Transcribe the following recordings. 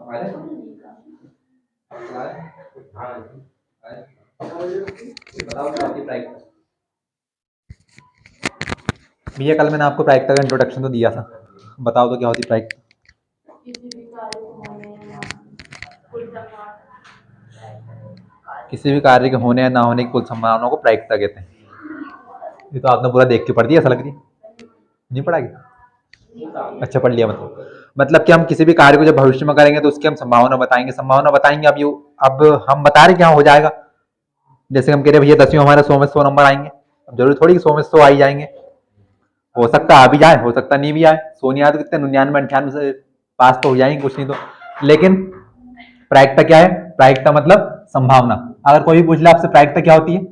भैया कल मैंने आपको प्रायिकता का इंट्रोडक्शन तो दिया था, बताओ तो क्या होती प्रायिकता। किसी भी कार्य के होने या ना होने की कुल संभावनाओं को प्रायिकता कहते हैं। ये तो आपने पूरा देख के पढ़ दिया, ऐसा लग रही नहीं पढ़ा क्या? अच्छा पढ़ लिया। मतलब कि हम किसी भी कार्य को जब भविष्य में करेंगे तो उसकी हम संभावना बताएंगे। अब हम बता रहे क्या हो जाएगा। जैसे हम कह रहे भैया 10वीं हमारे 100 में 100 नंबर आएंगे, अब जरूरी थोड़ी 100 में 100 आ ही जाएंगे। हो सकता आ भी जाए, हो सकता नहीं भी आए। 100 नहीं आए तो कितने 99 98 से पास तो हो जाएंगे, कुछ नहीं तो। लेकिन प्रायिकता क्या है? प्रायिकता मतलब संभावना। अगर कोई भी पूछ ले आपसे प्रायिकता क्या होती है,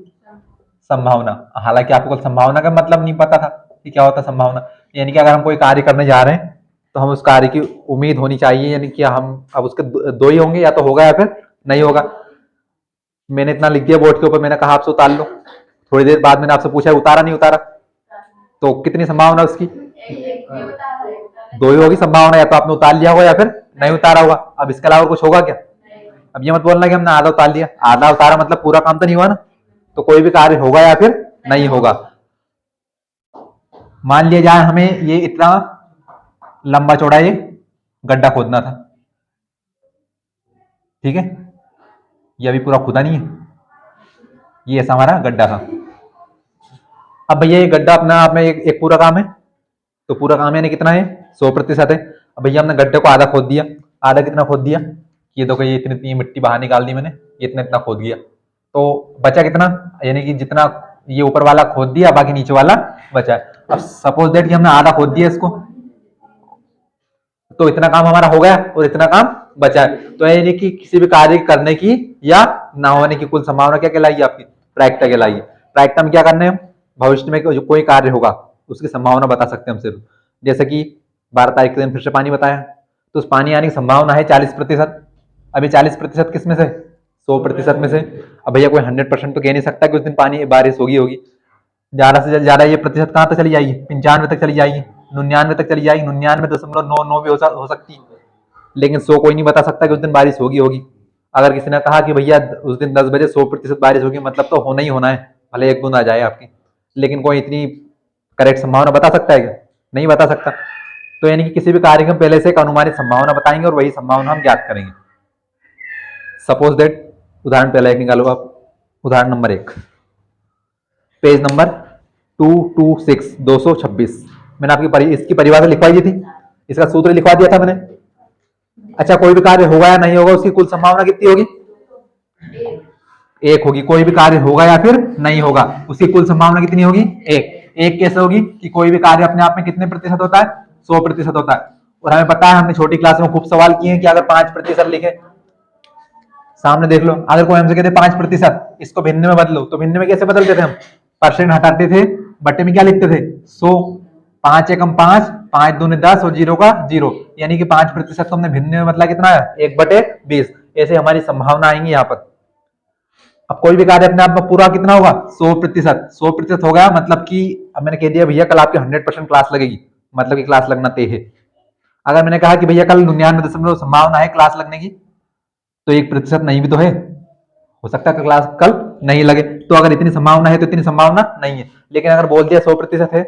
संभावना। हालांकि आपको संभावना का मतलब नहीं पता था कि क्या होता है संभावना। यानी कि अगर हम कोई कार्य करने जा रहे हैं तो हम उस कार्य की उम्मीद होनी चाहिए, यानी कि हम अब उसके दो ही होंगे, या तो होगा या फिर नहीं होगा। मैंने इतना लिख दिया बोर्ड के ऊपर, मैंने कहा आपसे उतार लो। थोड़ी देर बाद मैंने आपसे पूछा उतारा नहीं उतारा, तो कितनी संभावना उसकी? दो ही होगी संभावना, या तो आपने उतार लिया होगा या फिर नहीं उतारा होगा। अब इसके अलावा कुछ होगा क्या? अब ये मत बोलना कि हमने आधा उतार लिया, आधा उतारा मतलब पूरा काम तो नहीं हुआ ना। तो कोई भी कार्य होगा या फिर नहीं होगा। मान लिया जाए हमें ये इतना लंबा चौड़ा ये गड्ढा खोदना था, ठीक है। ये अभी पूरा खुदा नहीं है, ये ऐसा हमारा गड्ढा था। अब भैया ये गड्ढा अपना आप में एक पूरा काम है, तो पूरा काम यानी कितना है? 100% है। अब भैया हमने गड्ढे को आधा खोद दिया। आधा कितना खोद दिया? ये देखो, ये इतनी इतनी मिट्टी बाहर निकाल दी मैंने, ये इतना इतना खोद दिया। तो बचा कितना? यानी कि जितना ये ऊपर वाला खोद दिया, बाकी नीचे वाला बचा है। अब सपोज दैट कि हमने आधा खोद दिया इसको, तो इतना काम हमारा हो गया और इतना काम बचा है। तो यानी कि किसी भी कार्य करने की या ना होने की कुल संभावना क्या कहलाएगी? आपकी प्रायिकता कहलाएगी। प्रायिकता में क्या करने हैं? भविष्य में जो कोई कार्य होगा उसकी संभावना बता सकते हैं हम सिर्फ। जैसे कि 12 तारीख के दिन फिर से पानी बताया, तो उस पानी आने की संभावना है 40%। अभी 40% किस में से? 100% में से। अब भैया कोई 100% तो कह नहीं सकता कि उस दिन पानी बारिश होगी। ज्यादा से ज्यादा ये प्रतिशत कहाँ तक चली जाएगी? 95 तक चली जाएगी, 99 तक चली जाएगी, 99.99 भी हो सकती है। लेकिन 100 कोई नहीं बता सकता कि उस दिन बारिश होगी। अगर किसी ने कहा कि भैया उस दिन 10 बजे 100% बारिश होगी, मतलब तो होना ही होना है, भले एक बूंद आ जाए आपकी। लेकिन कोई इतनी करेक्ट संभावना बता सकता है क्या? नहीं बता सकता। तो यानी कि किसी भी कार्य में पहले से एक अनुमानित संभावना बताएंगे और वही संभावना हम ज्ञात करेंगे। सपोज दैट, उदाहरण पहला एक निकालो आप। उदाहरण नंबर 1, पेज नंबर 226, 226। मैंने आपकी इसकी परिभाषा लिखवाई दी थी, इसका सूत्र लिखवा दिया था मैंने। अच्छा, कोई भी कार्य होगा या नहीं होगा उसकी कुल संभावना कितनी होगी? एक होगी। कोई भी कार्य होगा या फिर नहीं होगा उसकी कुल संभावना कितनी होगी? एक। एक कैसे होगी कि कोई भी कार्य अपने आप में कितने प्रतिशत होता है? 100% होता है। और हमें पता है, हमने छोटी क्लास में खूब सवाल किए हैं कि अगर 5% लिखे, सामने देख लो, अगर कोई हमसे कहते 5%, इसको भिन्न में बदलो, तो भिन्न में कैसे बदलते थे हम? परसेंट हटाते थे, बटे में क्या लिखते थे? 100। 5 एकम 5, 5 दूनी 10 और 0 का 0, यानी कि 5% को हमने भिन्न में बदला, कितना है? 1/20। ऐसे हमारी संभावना आएंगी यहाँ पर। अब कोई भी कार्य अपने आप में पूरा कितना होगा? 100%। 100% हो गया मतलब कि अब मैंने कह दिया भैया कल आपकी 100% क्लास लगेगी, मतलब कि क्लास लगना तय है। अगर मैंने कहा कि भैया कल 99% संभावना है क्लास लगने की, तो 1% नहीं भी तो है, हो सकता है क्लास कल नहीं लगे। तो अगर इतनी संभावना है तो इतनी संभावना नहीं है। लेकिन अगर बोल दिया 100% है,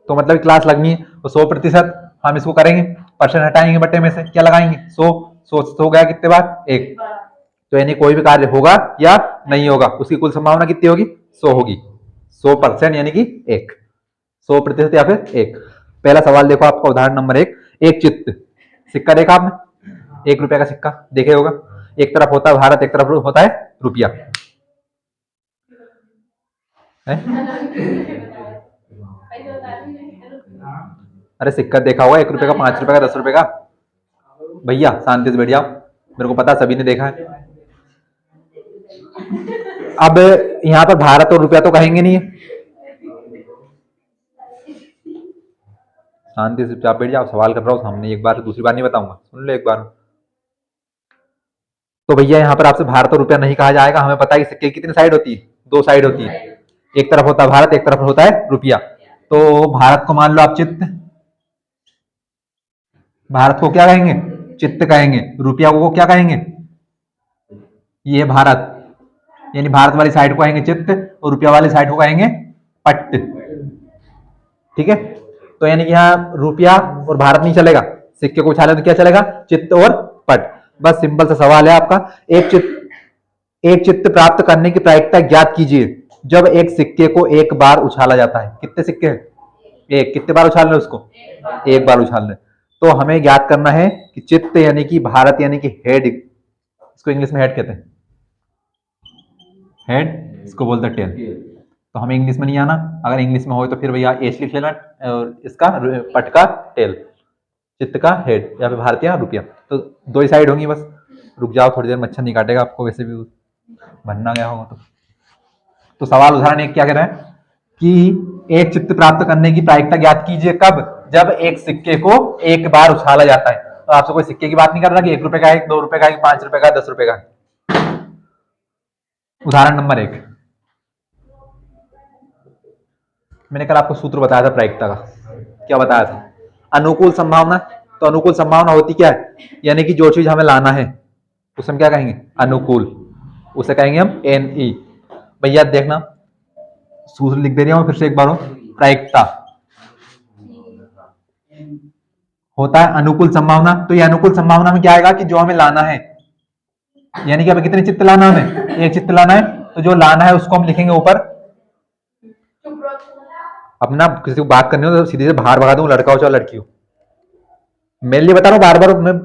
तो मतलब क्लास लगनी है। तो 100% हम इसको करेंगे, परसेंट हटाएंगे, बटे में से क्या लगाएंगे? 100। 100 हो गया कितने बार? एक। तो यानी कोई भी कार्य होगा या नहीं होगा उसकी कुल संभावना कितनी होगी? 100 होगी। 100% यानी कि 1, 100% या फिर 1। पहला सवाल देखो आपका, उदाहरण नंबर 1। एक चित्त सिक्का देखा आपने? 1 रुपए का सिक्का देखे होगा। एक तरफ होता है भारत, एक तरफ होता है रुपया है? अरे सिक्का देखा होगा, 1 रुपए का, 5 रुपए का, 10 रुपए का। भैया शांति से बैठ जाओ, मेरे को पता सभी ने देखा है। अब यहाँ पर भारत और रुपया तो कहेंगे नहीं, शांति से आप बैठ जाओ। सवाल कर रहा हूँ सामने, एक बार दूसरी बार नहीं बताऊंगा, सुन लो एक बार। तो भैया यहाँ पर आपसे भारत और रुपया नहीं कहा जाएगा। हमें पता है कि सिक्के की कितनी साइड होती है? 2 साइड होती है। एक तरफ होता है भारत, एक तरफ होता है रुपया। तो भारत को मान लो आप चित्त, भारत को क्या कहेंगे? चित्त कहेंगे, रुपया को क्या कहेंगे, ये भारत, यानी भारत वाली साइड को कहेंगे चित्त और रुपया वाली साइड को कहेंगे पट। ठीक है, तो यानी कि यहाँ रुपया और भारत नहीं चलेगा, सिक्के को उछाले तो क्या चलेगा, चित्त और पट। बस सिंपल सा सवाल है आपका। एक चित्त प्राप्त करने की प्रायिकता ज्ञात कीजिए जब एक सिक्के को एक बार उछाला जाता है। कितने सिक्के हैं, एक, कितने बार उछाल रहे उसको, एक बार उछाल रहे। तो हमें ज्ञात करना है कि चित्त यानी कि भारत यानी कि हेड, इसको इंग्लिश में हेड कहते हैं, हेड, इसको बोलते हैं टेल। तो हमें इंग्लिश में नहीं आना, अगर इंग्लिश में हो तो फिर भैया एच लिख लेना और इसका पट का टेल, चित्त का हेड, या फिर भारतीय रुपया। तो दो ही साइड होंगी बस। रुक जाओ थोड़ी देर, मच्छर नहीं काटेगा आपको, वैसे भी बनना गया होगा। तो सवाल उदाहरण एक क्या कह रहा है कि एक चित्त प्राप्त करने की प्रायिकता ज्ञात कीजिए कब, जब एक सिक्के को एक बार उछाला जाता है। तो आपसे कोई सिक्के की बात नहीं कर रहा कि 1 रुपए का है, 2 रुपए का है, 5 रुपए का, 10 रुपए का है। उदाहरण नंबर 1, मैंने कल आपको सूत्र बताया था प्रायिकता का, क्या बताया था, अनुकूल संभावना। तो अनुकूल संभावना होती क्या है, यानी कि जो चीज हमें लाना है उसे हम क्या कहेंगे, अनुकूल, उसे कहेंगे हम एन ई। भैया देखना, सूत्र लिख दे रहा हूं फिर से एक बार, प्रायिकता होता है अनुकूल संभावना। तो ये अनुकूल संभावना में क्या आएगा कि जो हमें लाना है, यानी कि हमें कितने चित्त लाना है, हमें एक चित्त लाना है, तो जो लाना है उसको हम लिखेंगे ऊपर। अपना किसी को बात करनी हो तो सीधे से बाहर भगा दूं, लड़का हो चाहे लड़की हो, मेरे लिए बता रहा हूं बार बार। मैं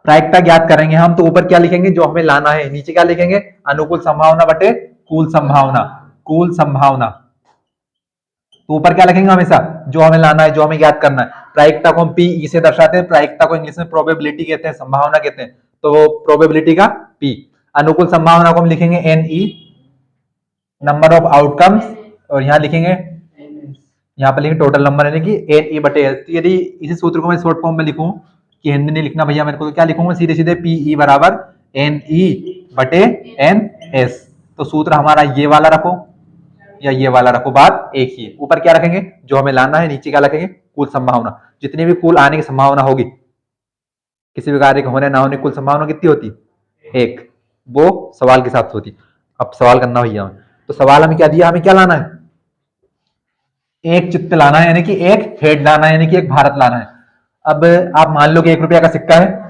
प्रायिकता ज्ञात करेंगे हम, तो ऊपर क्या लिखेंगे, जो हमें लाना है, नीचे क्या लिखेंगे, अनुकूल संभावना बटे कूल संभावना, कूल संभावना। तो ऊपर क्या लिखेंगे हमेशा, जो हमें लाना है, जो हमें ज्ञात करना है। प्रायिकता को हम पी ई से दर्शाते हैं, प्रायिकता को इंग्लिश में प्रोबेबिलिटी कहते हैं, संभावना कहते हैं, तो प्रोबेबिलिटी का पी। अनुकूल संभावना को हम लिखेंगे N E, number of outcomes, और यहां लिखेंगे, यहाँ पर लिखेंगे टोटल नंबर, यानी कि एन ई बटे एस। यदि इसी सूत्र को मैं शॉर्ट फॉर्म में लिखूं, कि हिंदी नहीं लिखना भैया मेरे को, तो क्या लिखूंगा, सीधे सीधे पी ई बराबर एन ई बटे एन एस। तो सूत्र हमारा ये वाला रखो या ये वाला रखो, बात एक ही है। ऊपर क्या रखेंगे, जो हमें लाना है, नीचे क्या रखेंगे, कुल संभावना। जितनी भी कुल आने की संभावना होगी, किसी भी कार्य के होने ना होने कुल संभावना कितनी होती, एक, वो सवाल के साथ होती। अब सवाल करना भैया, तो सवाल हमें क्या दिया, हमें क्या लाना है, एक चित्त लाना है, यानी कि एक हेड लाना है, यानी कि एक भारत लाना है। अब आप मान लो कि 1 रुपया का सिक्का है,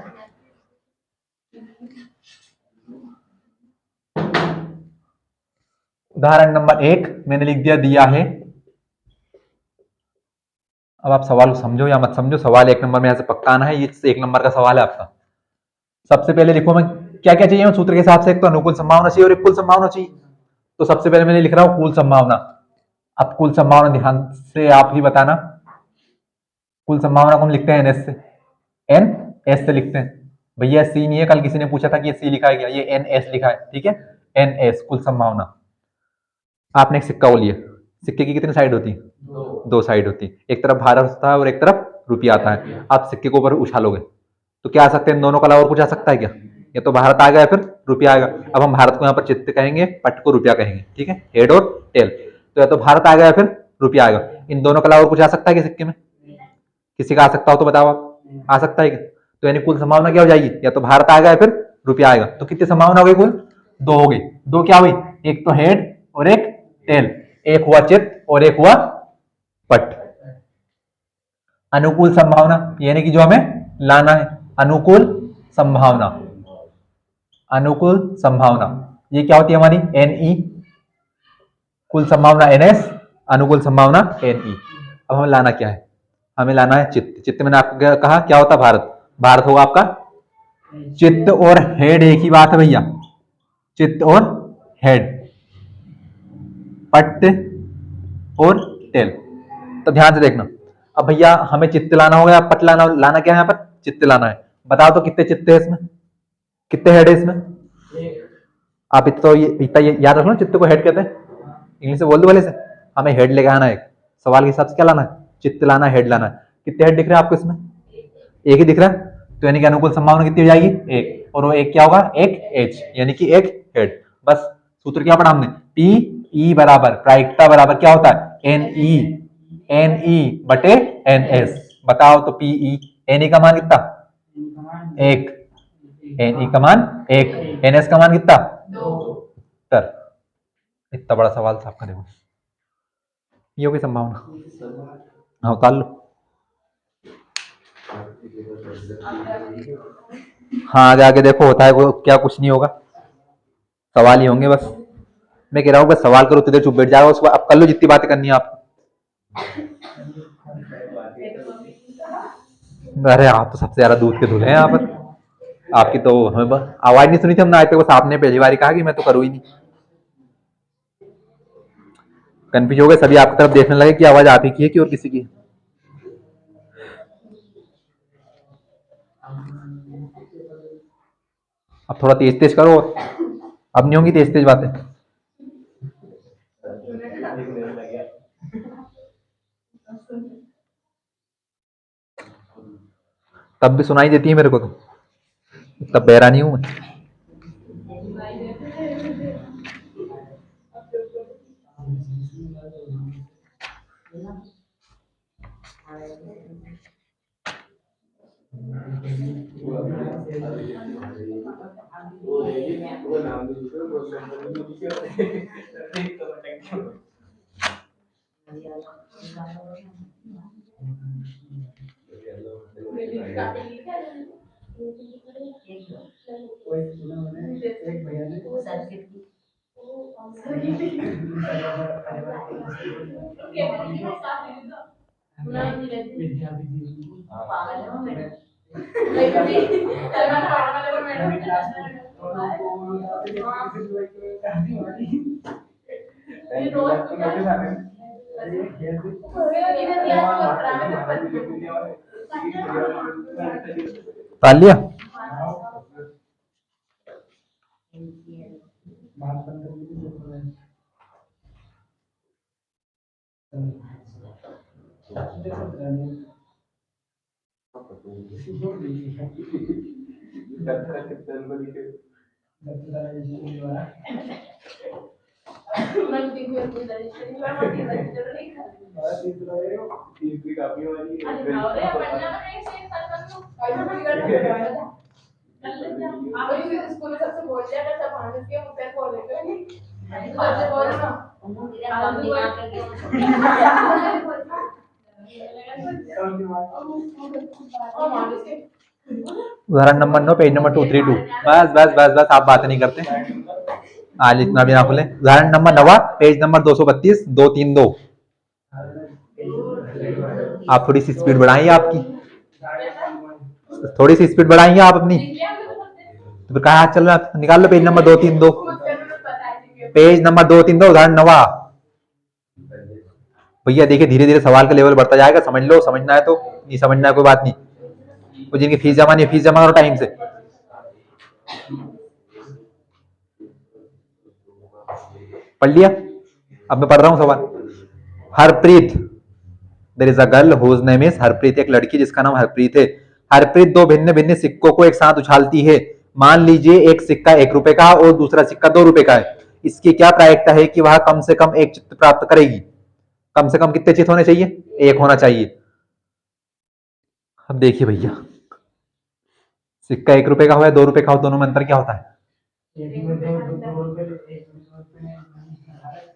उदाहरण नंबर 1 मैंने लिख दिया है। अब आप सवाल को समझो या मत समझो, सवाल 1 नंबर में ऐसे पक्का आना है, ये 1 नंबर का सवाल है आपका। सबसे पहले लिखो, मैं क्या क्या चाहिए सूत्र के हिसाब से, एक तो अनुकूल संभावना चाहिए और एक कुल संभावना चाहिए। तो सबसे पहले मैंने लिख रहा हूं कुल संभावना। अब कुल संभावना ध्यान से आप ही बताना, कुल संभावना को हम लिखते हैं एन एस से, एन एस से लिखते हैं भैया, सी नहीं है, कल किसी ने पूछा था कि ये सी लिखा है क्या, ये एन एस लिखा है, ठीक है, एन एस कुल संभावना। आपने एक सिक्का वो लिया, सिक्के की कितनी साइड होती है, दो साइड होती है, एक तरफ भारत होता है और एक तरफ रुपया आता है। आप सिक्के को ऊपर उछालोगे तो क्या आ सकते हैं, दोनों का अलावा और कुछ आ सकता है क्या, या तो भारत आएगा या फिर रुपया आएगा। अब हम भारत को यहाँ पर चित्त कहेंगे, पट को रुपया कहेंगे, ठीक है, हेड और टेल। तो या तो भारत आएगा या फिर रुपया आएगा, इन दोनों के अलावा और कुछ आ सकता है क्या सिक्के में, किसी का आ सकता हो तो बताओ आप, आ सकता है क्या। तो यानी कुल संभावना क्या हो जाएगी, या तो भारत आएगा या फिर रुपया आएगा। तो कितनी संभावना हो गई, कुल 2 हो गई। 2 क्या हुई, एक तो हेड और एक टेल, एक हुआ चित्त और एक हुआ पट। अनुकूल संभावना यानी कि जो हमें लाना है, अनुकूल संभावना, अनुकूल संभावना ये क्या होती है हमारी, एन ई, कुल संभावना एन एस, अनुकूल संभावना एन ई। अब हमें लाना क्या है, हमें लाना है चित्त। चित्त मैंने आपको कहा क्या होता है, भारत, भारत होगा आपका। चित्त और हेड एक ही बात है भैया, चित्त और हेड, पट और टेल। तो ध्यान से देखना, अब भैया हमें चित्त लाना होगा या पट लाना, लाना क्या है यहाँ पर, चित्त लाना है। बताओ तो कितने चित्त है इसमें, कितने हेड है इसमें। आप इतना ये याद रखो ना, चित्त को हेड कहते हैं, इंग्लिश से बोल दो भले से। हमें हेड लेके आना है, सवाल के हिसाब से क्या लाना है, चित्त लाना है, हेड लाना है। कितने हेड दिख रहे हैं आपको इसमें, एक ही दिख रहा है। तो यानी कि अनुकूल संभावना कितनी हो जाएगी, एक, और वो एक क्या होगा, एक एच, यानी कि एक हेड। बस सूत्र क्या पढ़ा हमने, पी ई बराबर, प्रायिकता बराबर क्या होता है, एन ई, एन ई बटे एन एस। बताओ तो पी ई एन ई का मान कितना, एक, एन ई का मान एक, एन एस का मान कितना, तर इतना बड़ा सवाल था आपका। देखो ये होगी संभावना, हाँ उतार लो। हाँ आगे आगे देखो होता है वो क्या, कुछ नहीं होगा, सवाल ही होंगे बस। मैं कह रहा हूँ बस सवाल करो तो इधर चुप बैठ जाओ, उसके बाद अब कर लो जितनी बातें करनी है आप। अरे आप तो सबसे ज्यादा दूध के धुले हैं यहाँ पर, आपकी तो हमें आवाज नहीं सुनी थी हमने आज तक, बस आपने पहली बार कहा कि मैं तो करूँ ही नहीं। कंफ्यूज हो गए सभी, आपकी तरफ देखने लगे कि आवाज आप ही की है कि और किसी की। अब थोड़ा तेज तेज करो, अब नहीं होंगी तेज तेज बातें। तब भी सुनाई देती है मेरे को, तो तब बहरा नहीं हूं मैं। पाल लिया। उदाहरण नंबर 9 पेज नंबर 232। बस बस बस बस, आप बात नहीं करते आज, इतना भी ना खुले। उदाहरण नंबर 9 पेज नंबर 232 232। आप थोड़ी सी स्पीड बढ़ाइए आपकी, थोड़ी सी स्पीड बढ़ाइए आप अपनी। तो फिर कहाँ हाथ चल रहा है, निकाल लो पेज नंबर 232, पेज नंबर 232 उदाहरण 9। भैया देखिए धीरे धीरे सवाल का लेवल बढ़ता जाएगा, समझ लो, समझना है तो, नहीं समझना है कोई बात नहीं। वो जिनकी फीस जमा नहीं, फीस जमा करो टाइम से। पढ़ लिया, अब मैं पढ़ रहा हूं सवाल। Harpreet, there is a girl whose name is Harpreet, एक लड़की जिसका नाम हरप्रीत है। हरप्रीत दो भिन्न भिन्न सिक्कों को एक साथ उछालती है। मान लीजिए एक सिक्का 1 रुपए का और दूसरा सिक्का 2 रुपए का है। इसकी क्या प्रायिकता है कि वह कम से कम एक चित्त प्राप्त करेगी। कम से कम कितने चित्त होने चाहिए, एक होना चाहिए। अब देखिए भैया, सिक्का 1 रुपए का हो या 2 रुपए का हो, दोनों में अंतर क्या होता है।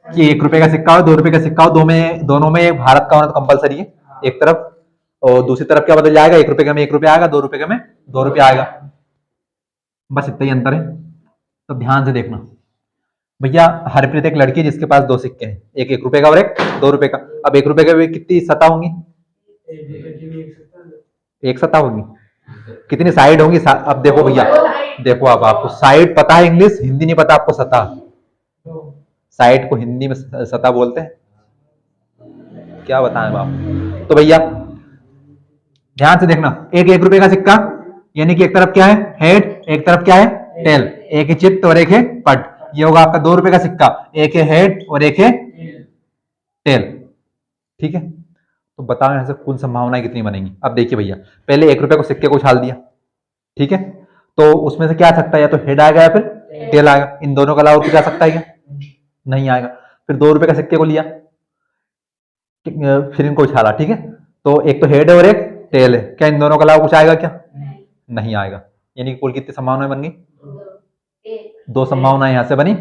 कि 1 रुपए का सिक्का हो 2 रुपए का सिक्का हो, दोनों में भारत का होना तो कंपलसरी है एक तरफ, और दूसरी तरफ क्या बदल जाएगा, 1 रुपए का में 1 रुपया आएगा, 2 रुपए का में 2 रुपया आएगा। बस इतना ही अंतर है, तो ध्यान से देखना। भैया हरप्रीत एक लड़की है जिसके पास 2 सिक्के हैं, एक 1 रुपए का और एक 2 रुपए का। अब 1 रुपए का भी कितनी सतह होंगी, एक सतह होगी। कितनी साइड होंगी, अब देखो भैया, देखो अब आपको साइड पता है, इंग्लिश हिंदी नहीं पता आपको, सतह। साइड को हिंदी में सतह बोलते हैं, क्या बताएं आप। तो भैया ध्यान से देखना, एक 1 रुपए का सिक्का, यानी कि एक तरफ क्या है हेड, एक तरफ क्या है टेल, एक है चित्त और एक है पट। ये होगा आपका 2 रुपए का सिक्का, एक है हेड और एक है टेल, ठीक है। तो बताओ यहां से कुल संभावनाएं कितनी बनेंगी। अब देखिए भैया, पहले 1 रुपए को सिक्के को उछाल दिया, ठीक है, तो उसमें से क्या आ सकता है, या तो हेड आएगा या फिर टेल आएगा। इन दोनों का अलावा कुछ आ सकता है क्या, नहीं आएगा। फिर 2 रुपए का सिक्के को लिया, फिर इनको उछाला, ठीक है, तो एक तो हेड है और एक टेल है। क्या इन दोनों के अलावा कुछ आएगा क्या? नहीं आएगा। यानी कि कुल कितनी संभावनाएं बन गई? दो संभावनाएं यहां से बनी।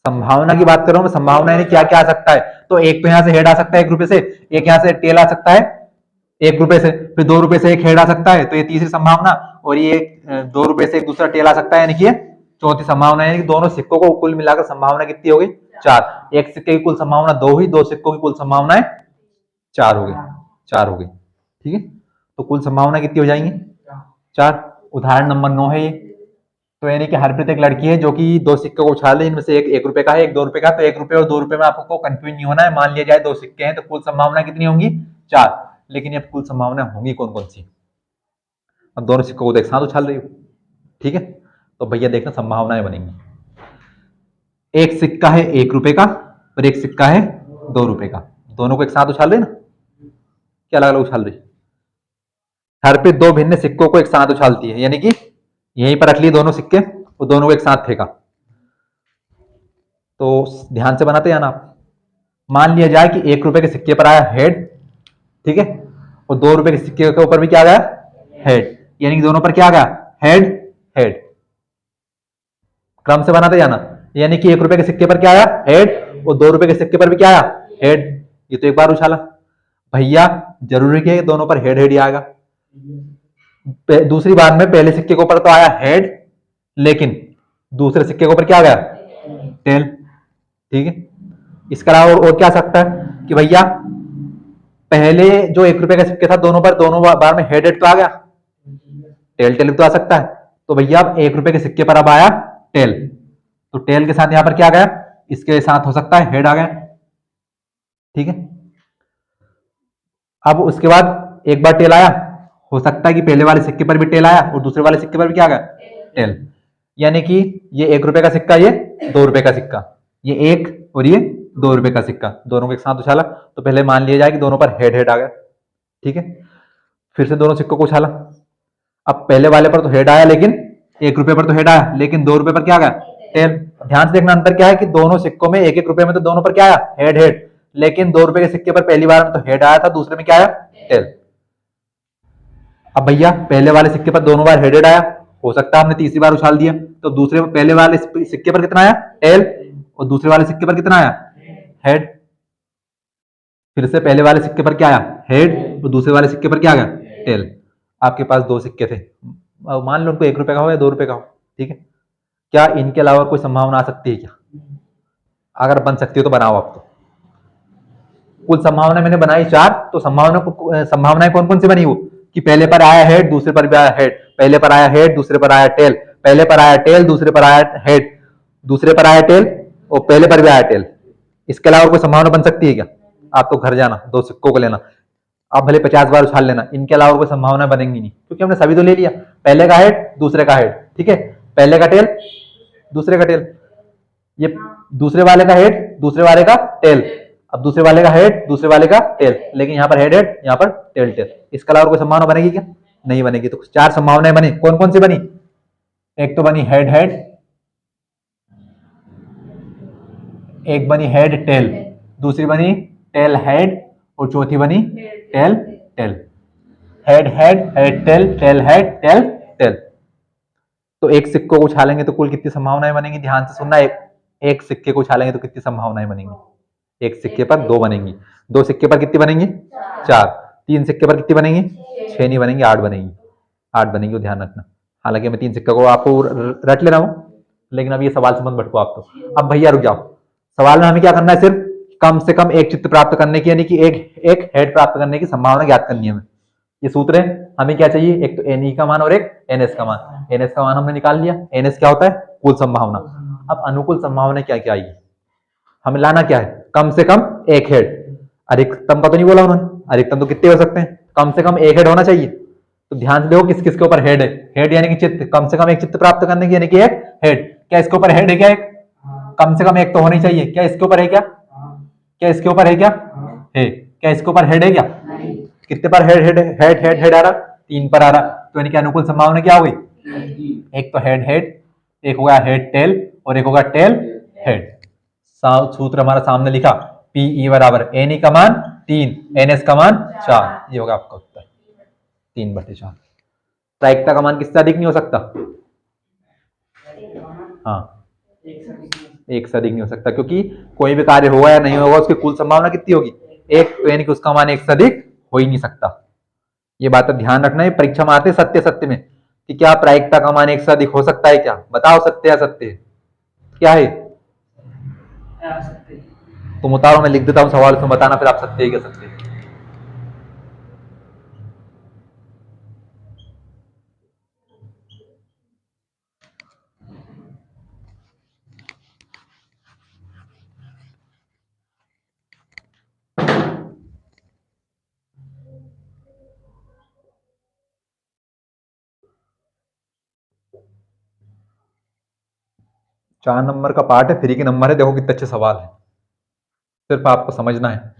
संभावना की बात कर रहा हूं मैं, संभावना यानी क्या क्या आ सकता है। तो एक तो यहां से हेड आ सकता है 1 रुपए से, एक यहां से टेल आ सकता है 1 रुपए से, फिर 2 रुपए से एक हेड आ सकता है, तो ये तीसरी संभावना, और ये 2 रुपए से एक दूसरा टेल आ सकता है, यानी कि ये चौथी संभावना। यानी कि दोनों सिक्कों को कुल मिलाकर संभावना कितनी हो गई? 4। एक सिक्के की कुल संभावना 2 हुई, 2 सिक्कों की कुल संभावनाएं 4 हो गई, 4 हो गई। ठीक है, तो कुल संभावना कितनी हो जाएंगी? 4। उदाहरण नंबर 9 है ये। तो यानी कि हरप्रीत एक लड़की है जो कि 2 सिक्के को उछाल रही है, इनमें से एक 1 रुपए का है, एक 2 रुपए का। तो 1 रुपए और 2 रुपए में आपको कंफ्यूज नहीं होना है। मान लिया जाए 2 सिक्के हैं, तो कुल संभावना कितनी होंगी? 4। लेकिन ये कुल संभावना होंगी कौन कौन सी? अब दोनों सिक्कों को तो एक साथ उछाल रही हो, ठीक है, तो भैया देखना संभावनाएं बनेंगी। एक सिक्का है 1 रुपए का और एक सिक्का है 2 रुपए का, दोनों को एक साथ उछाल रहे ना? क्या अलग अलग उछाल रही? हरप्रीत 2 भिन्न सिक्कों को एक साथ उछालती है, यानी कि यहीं पर रख लिए दोनों सिक्के और दोनों को एक साथ फेंका। तो ध्यान से बनाते हैं ना आप। मान लिया जाए कि 1 रुपए के सिक्के पर आया हेड, ठीक है, और 2 रुपए के सिक्के के ऊपर भी क्या आ गया? हेड। यानी कि दोनों पर क्या आ गया? Head head. क्रम से बनाते जाना। यानी कि 1 रुपए के सिक्के पर क्या आया? हेड, और 2 रुपए के सिक्के पर भी क्या आया? हेड। ये तो एक बार उछाला भैया, जरूरी है दोनों पर हेड हेड ही आएगा। दूसरी बार में पहले सिक्के के ऊपर तो आया हेड, लेकिन दूसरे सिक्के के ऊपर क्या आ गया? टेल। ठीक है, इसके अलावा और क्या सकता है कि भैया पहले जो 1 रुपए का सिक्के था दोनों बार में हेड हेड तो आ गया, टेल टेल तो आ सकता है। तो भैया अब 1 रुपए के सिक्के पर अब आया टेल, तो टेल के साथ यहां पर क्या गया? इसके साथ हो सकता है हेड आ गया। ठीक है, अब उसके बाद एक बार टेल आया, हो सकता है कि पहले वाले सिक्के पर भी टेल आया और दूसरे वाले सिक्के पर भी क्या गया? टेल। यानी कि ये 1 रुपए का सिक्का, ये 2 रुपए का सिक्का, ये 1 और ये 2 रुपए का सिक्का, दोनों को एक साथ उछाला, तो पहले मान लिया जाए कि दोनों पर हेड हेड आ गया। ठीक है, फिर से दोनों सिक्कों को उछाला। अब पहले वाले पर तो हेड आया, लेकिन 1 रुपए पर तो हेड आया, लेकिन 2 रुपए पर क्या गया? टेल। ध्यान से देखना अंतर क्या है कि दोनों सिक्कों में 1 1 रुपए में तो दोनों पर क्या आया? Head head. लेकिन 2 रुपए के सिक्के पर पहली बार में तो हेड आया था, दूसरे में क्या आया? टेल। अब भैया पहले वाले सिक्के पर दोनों बार हेडेड आया, हो सकता है हमने तीसरी बार उछाल दिया, तो दूसरे पहले वाले सिक्के पर कितना आया? टेल, और दूसरे वाले सिक्के पर कितना आया? हेड। फिर से पहले वाले सिक्के पर क्या आया? हेड, और दूसरे वाले सिक्के पर क्या आ गया? टेल। आपके पास 2 सिक्के थे, मान लो उनको 1 रुपए का हो या 2 रुपए का हो, ठीक है, क्या इनके अलावा कोई संभावना आ सकती है क्या? अगर बन सकती हो तो बनाओ आप। तो कुल संभावना मैंने बनाई 4, तो संभावनाएं कौन कौन सी बनी? वो कि पहले पर आया हेड, दूसरे पर भी आया हेड, पहले पर आया हेड, दूसरे पर आया टेल, पहले पर आया टेल, दूसरे पर आया हेड, दूसरे पर आया टेल, और पहले पर भी आया टेल। इसके अलावा कोई संभावना बन सकती है क्या? आप तो घर जाना, 2 सिक्कों को लेना, आप भले 50 बार उछाल लेना, इनके अलावा कोई संभावना बनेंगी नहीं, क्योंकि हमने सभी तो ले लिया, पहले का हेड, दूसरे का हेड, ठीक है, पहले का टेल, दूसरे का टेल, ये दूसरे वाले का हेड, दूसरे वाले का टेल, अब दूसरे वाले का हेड, दूसरे वाले का टेल, लेकिन यहाँ पर हेड हेड, यहाँ पर टेल टेल। इसके अलावा कोई संभावना बनेगी क्या? नहीं बनेगी। तो 4 संभावनाएं बनी, कौन कौन सी बनी? एक तो बनी हेड हेड, एक बनी हेड टेल, दूसरी बनी टेल हेड, और चौथी बनी tail tail. Head head head tail, tail head, tail tail. तो एक सिक्को को उछालेंगे तो कुल कितनी संभावनाएं बनेंगी? ध्यान से सुनना, एक सिक्के को उछालेंगे तो कितनी संभावनाएं बनेंगी? एक सिक्के पर 2 बनेंगी, 2 सिक्के पर कितनी बनेंगी? 4, 3 सिक्के पर कितनी बनेंगी? 6 नहीं बनेंगी, 8 बनेंगी, 8 बनेंगी, ध्यान रखना। हालांकि मैं 3 सिक्के को आपको रट ले रहा हूं, लेकिन अब ये सवाल से मत भटको आप। तो अब भैया रुक जाओ, सवाल में हमें क्या करना है? सिर्फ कम से कम एक चित्त प्राप्त करने की, यानी कि एक हेड प्राप्त करने की संभावना ज्ञात करनी है हमें। ये सूत्र है, हमें क्या चाहिए? एक तो एन का मान और एक एनएस का मान। एनएस का मान हमने निकाल लिया, एनएस क्या होता है? कुल संभावना। अब अनुकूल संभावना क्या क्या आएगी? हमें लाना क्या है? कम से कम एक हेड। अधिकतम का तो नहीं बोला उन्होंने, अधिकतम तो कितने हो सकते हैं? कम से कम एक हेड होना चाहिए। तो ध्यान से देखो किस किस के ऊपर हेड है। हेड यानी कि चित्त, कम से कम एक चित्त प्राप्त करने की, यानी कि एक हेड। क्या इसके ऊपर हेड है? क्या एक? कम से कम एक तो होनी चाहिए। क्या इसके ऊपर है? क्या क्या इसके ऊपर है? क्या है? क्या इसके ऊपर हेड है? क्या कितने पर head head head head head आ रहा? 3 पर आ रहा। तो यानी कि अनुकूल संभावना क्या हो गई? एक तो हेड हेड, एक होगा हेड टेल, और एक होगा टेल हेड। सूत्र हमारा सामने लिखा, पीई बराबर एन का मान 3, एनएस का मान 4। ये होगा आपका उत्तर। 3/4। प्रायिकता का मान किससे अधिक नहीं हो सकता? हाँ, एक से अधिक नहीं हो सकता, क्योंकि कोई भी कार्य होगा या नहीं होगा उसकी कुल संभावना कितनी होगी? एक, तो यानी कि उसका मान एक से अधिक हो ही नहीं सकता। ये बात ध्यान रखना है, परीक्षा में आते सत्य सत्य में कि क्या प्रायिकता का मान एक से अधिक हो सकता है क्या? बताओ सत्य या सत्य क्या है? तुम उतारो, मैं लिख देता हूँ सवाल, तुम बताना फिर आप सत्य है क्या सत्य। 4 नंबर का पार्ट है, फ्री के नंबर है, देखो कितने अच्छे सवाल है, सिर्फ आपको समझना है।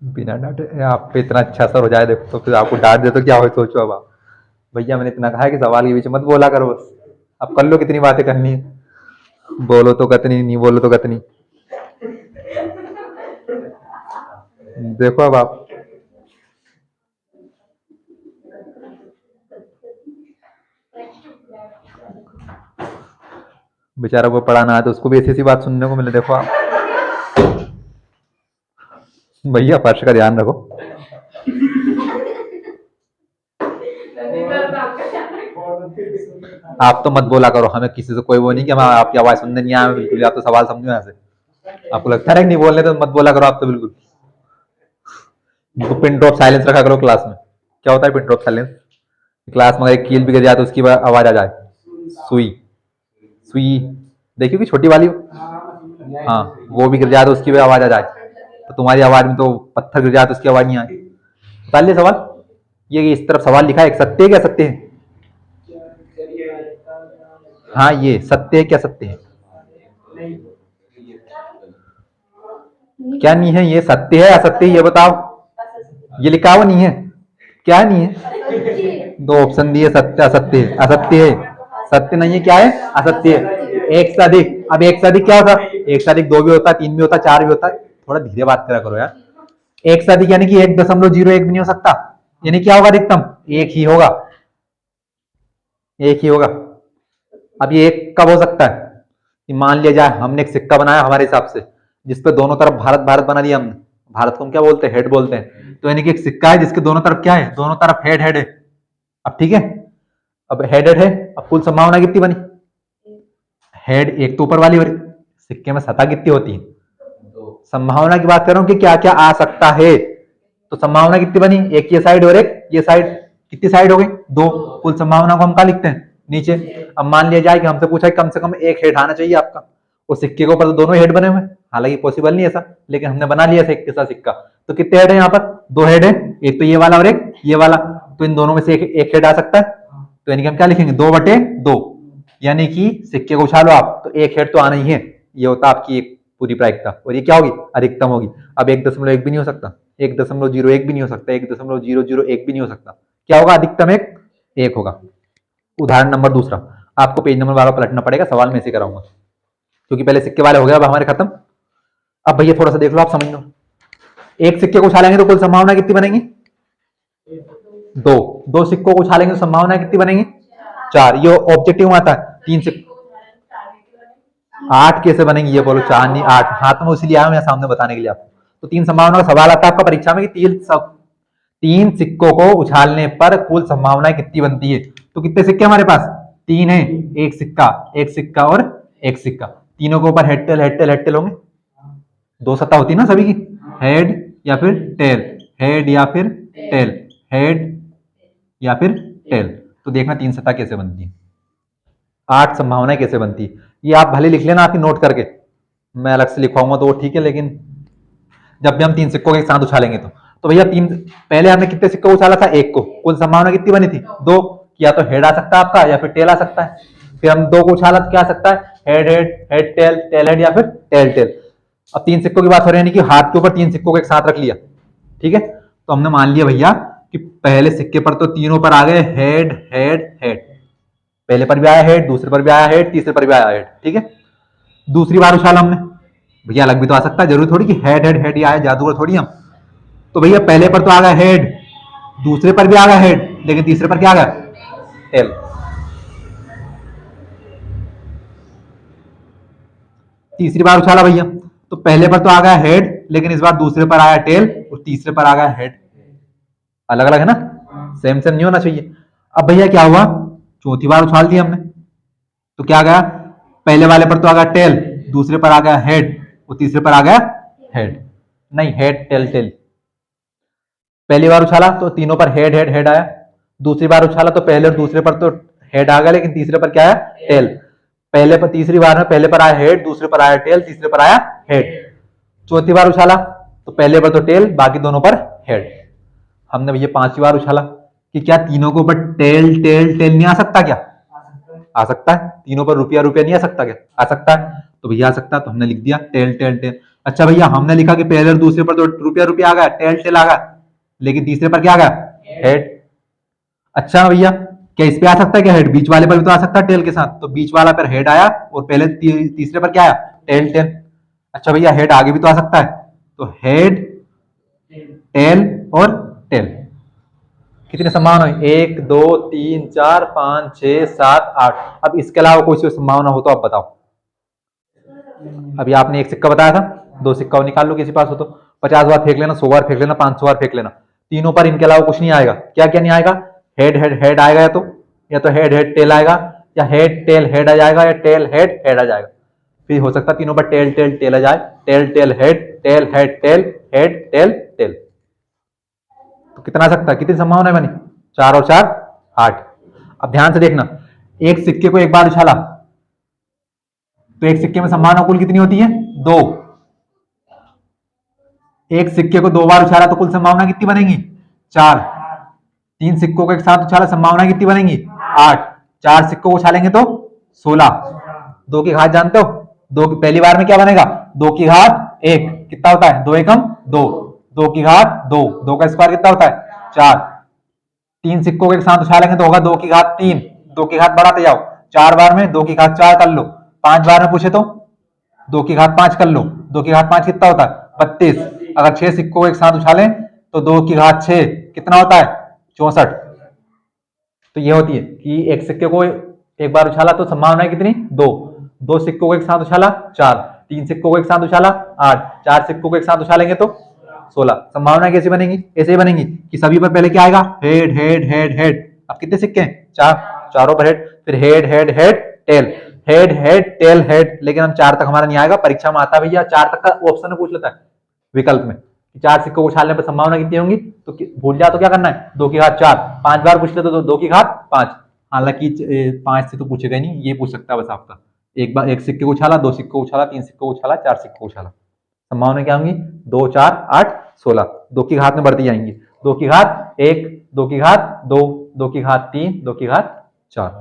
बिना डांटे आप पे इतना अच्छा असर हो जाए देखो, तो फिर आपको डांट दे तो क्या हो, सोचो अब आप। भैया मैंने इतना कहा है कि सवाल के बीच मत बोला करो, बस अब कर लो, कितनी बातें करनी है, बोलो तो कतनी, नहीं बोलो तो कतनी। देखो अब आप, बेचारा को पढ़ाना है तो उसको भी ऐसी ऐसी बात सुनने को मिले। देखो आप भैया, फर्श का ध्यान रखो। आप तो मत बोला करो, हमें किसी से कोई वो नहीं कि हम आपकी आवाज सुनने नहीं आए बिल्कुल, आप तो सवाल समझो यहाँ से। आपको लगता है कि नहीं बोलने तो मत बोला करो आप तो बिल्कुल। पिन ड्रॉप साइलेंस रखा करो क्लास में। क्या होता है पिन ड्रॉप साइलेंस? क्लास में एक कील भी गिर जाए तो उसकी आवाज आ जाए, सुई सुई, देखिए कि छोटी वाली, हाँ वो भी गिर जाए तो उसकी भी आवाज आ जाए, तो तुम्हारी आवाज में तो पत्थर गिर जाए तो उसकी आवाज नहीं आए। बता लिया सवाल। ये इस तरफ सवाल लिखा है, एक सत्य है क्या सत्य है? हाँ ये सत्य है क्या सत्य है? क्या नहीं है? ये सत्य है असत्य है ये बताओ। ये लिखा हुआ नहीं है, क्या नहीं है? दो ऑप्शन दिए, सत्य असत्य है। असत्य है, सत्य नहीं है, क्या है? असत्य है। एक से अधिक, अब एक से अधिक क्या होता है? एक से अधिक 2 भी होता है, 3 भी होता है, 4 भी होता है। थोड़ा धीरे बात करा करो यार। एक से अधिक यानी कि 1.01 भी नहीं हो सकता, यानी क्या होगा? अधिकतम एक ही होगा, एक ही होगा। अब ये एक कब हो सकता है कि मान लिया जाए हमने एक सिक्का बनाया हमारे हिसाब से, जिसपे दोनों तरफ भारत भारत बना दिया हमने। भारत को हम क्या बोलते हैं? हेड बोलते हैं। तो यानी कि एक सिक्का है जिसके दोनों तरफ क्या है? दोनों तरफ हेड हेड है। अब ठीक है, अब हेड हेड है, अब कुल संभावना कितनी बनी? हेड एक तो ऊपर वाली, और सिक्के में सतह कितनी होती है? संभावना की बात कर रहा हूं कि क्या क्या आ सकता है, तो संभावना कितनी बनी? एक ये साइड और एक ये साइड, कितनी साइड हो गई? 2। कुल संभावना को हम क्या लिखते हैं? नीचे। अब मान लिया जाए कि हमसे पूछा कि कम से कम एक हेड आना चाहिए आपका, और सिक्के के ऊपर तो दोनों हेड बने हुए हैं, हालांकि पॉसिबल नहीं ऐसा, लेकिन हमने बना लिया सिक्के का सिक्का। तो कितने हेड है यहाँ पर? 2 हेड है, एक तो ये वाला और एक ये वाला, तो इन दोनों में से एक हेड आ सकता है। तो यानी कि हम क्या लिखेंगे? 2/2, यानी कि सिक्के को उछालो आप तो एक हेड तो आना ही है। ये होता आपकी एक पूरी प्रायिकता, और ये क्या होगी? अधिकतम होगी। अब 1.1 भी नहीं हो सकता, 1.01 भी नहीं हो सकता, 1.001 भी नहीं हो सकता। क्या होगा? अधिकतम एक, एक होगा। उदाहरण नंबर दूसरा, आपको पेज नंबर 12 पलटना पड़ेगा, सवाल में ऐसे कराऊंगा, क्योंकि पहले सिक्के वाले हो गए, अब हमारे खत्म। अब भैया थोड़ा सा देख लो, आप समझ लो। एक सिक्के को उछालेंगे तो कुल संभावना कितनी बनेगी? 2। 2 सिक्कों को उछालेंगे तो संभावना कितनी बनेगी? 4। ये ऑब्जेक्टिव में आता है। 3 सिक्के 8 कैसे बनेंगी ये बोलो? 4 नहीं 8, हाथ में इसीलिए आया मैं सामने बताने के लिए आपको। तो 3 संभावना का सवाल आता है आपका परीक्षा में कि 3 सब तीन सिक्कों को उछालने पर कुल संभावना कितनी बनती है? तो कितने सिक्के हमारे पास? तीन है। एक सिक्का और एक सिक्का, तीनों के ऊपर हेड टेल होंगे। दो सत्ता होती है ना सभी की, हेड या फिर टेल, हेड या फिर टेल, हेड या फिर टेल। तो देखना तीन सत्ता कैसे बनती है, आठ संभावनाएं कैसे बनती है। ये आप भले लिख लेना आपकी नोट करके, मैं अलग से लिखवाऊंगा तो वो ठीक है, लेकिन जब भी हम तीन सिक्कों के साथ उछालेंगे तो भैया तीन, पहले हमने कितने सिक्कों को उछाला था? एक को। कुल संभावना कितनी बनी थी? दो। या तो हेड आ सकता है आपका या फिर टेल आ सकता है। फिर हम दो को उछाला तो क्या आ सकता है? Head head, head tail, tail head या फिर टेल टेल। अब तीन सिक्कों की बात हो रही है कि हाथ के ऊपर तीन सिक्कों को एक साथ रख लिया, ठीक है। तो हमने मान लिया भैया कि पहले सिक्के पर तो तीनों पर आ गए हेड हेड हेड, पहले पर भी आया हेड, दूसरे पर भी आया हेड, तीसरे पर भी आया हेड, ठीक है। दूसरी बार उछाला हमने, भैया अलग भी तो आ सकता है, जरूरी थोड़ी कि हेड हेड हेड ही आए, जादूगर थोड़ी हम। तो भैया पहले पर तो आ गया हेड, दूसरे पर भी आ गया हेड, लेकिन तीसरे पर क्या आ गया? टेल। तीसरी बार उछाला भैया, तो पहले पर तो आ गया हेड, लेकिन इस बार दूसरे पर आया टेल और तीसरे पर आ गया हेड। अलग अलग है ना, सेम सेम नहीं होना चाहिए। अब भैया क्या हुआ? चौथी बार उछाल दिया हमने, तो क्या गया? पहले वाले पर तो आ गया टेल, दूसरे पर आ गया हेड और तीसरे पर आ गया हेड। नहीं, हेड टेल टेल। पहली बार उछाला तो तीनों पर हेड हेड हेड आया, दूसरी बार उछाला तो पहले और दूसरे पर तो हेड आ गया, लेकिन तीसरे पर क्या आया? टेल। पहले पर, तीसरी बार में पहले पर आया हेड, दूसरे पर आया टेल, तीसरे पर आया हेड। चौथी बार उछाला तो पहले पर तो टेल, बाकी दोनों पर हेड। हमने भैया पांचवी बार उछाला कि क्या तीनों के ऊपर टेल टेल टेल नहीं आ सकता क्या? आ सकता है। तीनों पर रुपया रुपया नहीं आ सकता क्या? आ सकता है। तो भैया आ सकता है, तो हमने लिख दिया टेल टेल टेल। अच्छा भैया, हमने लिखा कि पहले और दूसरे पर तो रुपया रुपया आ गया, टेल टेल आ गया, लेकिन तीसरे पर क्या आ गया? हेड। अच्छा भैया, क्या इस पे आ सकता है क्या हेड? बीच वाले पर भी तो आ सकता है टेल के साथ, तो बीच वाला पर हेड आया और पहले तीसरे पर क्या आया? Tail tail. अच्छा भैया, हेड आगे भी तो आ सकता है, तो हेड टेल और टेल। कितनी संभावना हुई? एक दो तीन चार पांच छह सात आठ। अब इसके अलावा कोई सी संभावना हो तो आप बताओ। अभी आपने एक सिक्का बताया था, दो सिक्का निकाल लो किसी पास हो तो, 50 बार फेंक लेना, 100 बार फेंक लेना, 500 बार फेंक लेना, तीनों पर इनके अलावा कुछ नहीं आएगा। क्या क्या नहीं आएगा? हेड हेड हेड आएगा, या तो हेड हेड टेल आएगा, या हेड टेल हेड आ जाएगा, या टेल हेड हेड आ जाएगा। फिर हो सकता है तीनों पर टेल टेल टेल आ जाए, tail tail head, tail head tail, head tail tail. तो कितना आ सकता है? कितनी संभावना बनी? चार और चार आठ। अब ध्यान से देखना, एक सिक्के को एक बार उछाला तो एक सिक्के में संभावना कुल कितनी होती है? दो। एक सिक्के को दो बार उछाला तो कुल संभावना कितनी बनेगी? चार। तीन सिक्कों को एक साथ उछाला, संभावना कितनी बनेगी? आठ। चार सिक्कों को उछालेंगे तो 16। दो की घात जानते हो? दो की पहली बार में क्या बनेगा? दो की घात एक, कितना होता है? दो एकम दो। दो की घात दो, दो का स्क्वायर कितना होता है? चार। तीन सिक्कों को एक साथ उछालेंगे तो होगा दो की घात तीन, दो की घात बढ़ाते जाओ, चार बार में दो की घात चार कर लो, पांच बार में पूछे तो दो की घात पांच कर लो, दो की घात पांच कितना होता है? 32। अगर छह सिक्कों को एक साथ उछालें तो दो की घात छह कितना होता है? 64। तो ये होती है कि एक सिक्के को एक बार उछाला तो संभावना है कितनी? दो। दो सिक्कों को एक साथ उछाला, चार। तीन सिक्कों को एक साथ उछाला, आठ। चार सिक्कों को एक साथ उछालेंगे तो 16। संभावना कैसे बनेगी? ऐसे ही बनेगी कि सभी पर पहले क्या आएगा? Head head head head. अब कितने सिक्के हैं? चार, चारों पर हेड, फिर head head head tail, head head tail head. लेकिन हम चार तक हमारा नहीं आएगा, परीक्षा में आता है भैया चार तक का ऑप्शन में पूछ लेता है विकल्प में, चार सिक्कों को उछालने पर संभावना कितनी होंगी। तो भूल जा तो क्या करना है? दो की घात चार। पांच बार पूछ ले तो दो की घात पांच। हालांकि पांच से तो पूछेगा नहीं, ये पूछ सकता है बस आपका। एक बार एक सिक्के को उछाला, दो सिक्कों को उछाला, तीन सिक्कों को उछाला, चार सिक्कों को उछाला, संभावना क्या होंगी? दो चार आठ 16। दो की घात में बढ़ती जाएंगी, दो की घात एक, दो की घात दो, दो की घात तीन, दो की घात चार।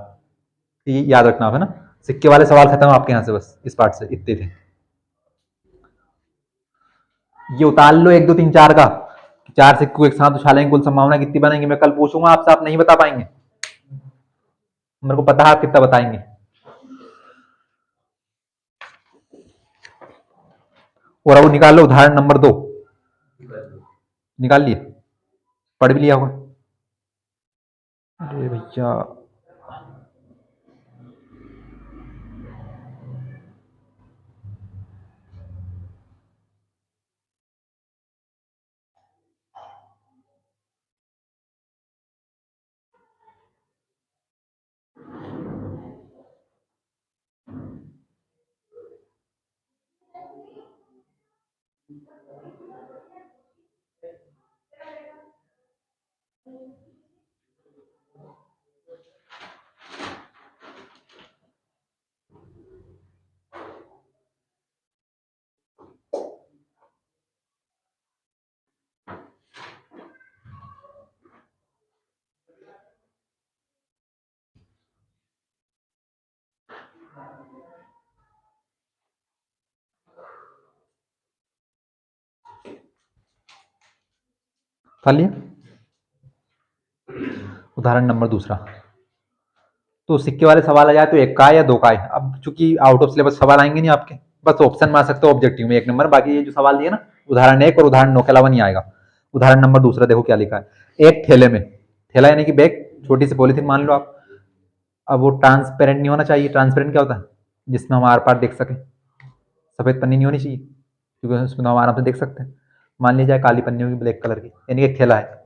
ये याद रखना है ना। सिक्के वाले सवाल खत्म आपके यहाँ से, बस इस पार्ट से इतने थे। ये उतार लो एक दो तीन चार का, चार सिक्कों एक साथ उछालेंगे कुल संभावना कितनी बनेगी। मैं कल पूछूंगा आपसे, आप नहीं बता पाएंगे, मेरे को पता है आप कितना बताएंगे। और अब निकाल लो उदाहरण नंबर 2। निकाल लिए? पढ़ भी लिया होगा? अरे भैया, कर लिया। उदाहरण नंबर दूसरा, तो सिक्के वाले सवाल आ जाए तो एक का है या दो का है। अब चूंकि आउट ऑफ सिलेबस सवाल आएंगे नहीं आपके, बस ऑप्शन मार सकते हो ऑब्जेक्टिव में 1 नंबर, बाकी ये जो सवाल दिए ना उदाहरण 1 और उदाहरण 9 के अलावा नहीं आएगा। उदाहरण नंबर दूसरा देखो क्या लिखा है, एक थैले में, थैला यानी कि बैग, छोटी सी पॉलीथीन मान लो आप। अब वो ट्रांसपेरेंट नहीं होना चाहिए। ट्रांसपेरेंट क्या होता है, जिसमें हम आर पार देख सकें। सफेद पन्नी नहीं होनी चाहिए क्योंकि उसमें हम आराम से देख सकते हैं। मान लीजिए काली पन्नी होगी ब्लैक कलर की, यानी एक थैला है।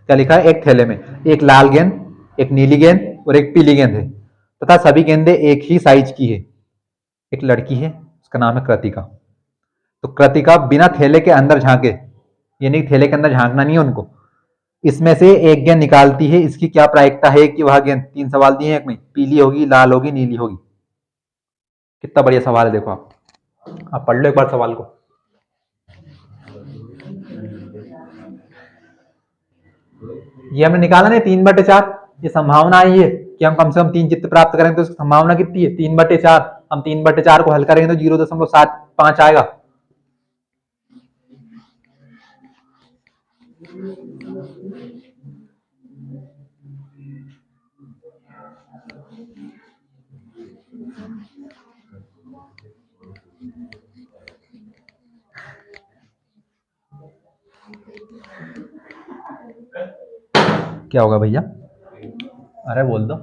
क्या लिखा है, एक थैले में एक लाल गेंद, एक नीली गेंद और एक पीली गेंद है तथा सभी गेंदें एक ही साइज की है। एक लड़की है, उसका नाम है कृतिका। तो कृतिका बिना थैले के अंदर झांके, यानी थैले के अंदर झांकना नहीं है उनको, इसमें से एक गेंद निकालती है। इसकी क्या प्रायिकता है कि वह गेंद, 3 सवाल दिए हैं एक में, पीली होगी, लाल होगी, नीली होगी। कितना बढ़िया सवाल है, देखो आप पढ़ लो एक बार सवाल को। ये हमने निकाला ना 3/4, ये संभावना है ये कि हम कम से कम 3 चित्त प्राप्त करें, तो इसकी संभावना कितनी है 3/4। हम 3/4 को हल करेंगे तो 0.75 आएगा। क्या होगा भैया, अरे बोल दो।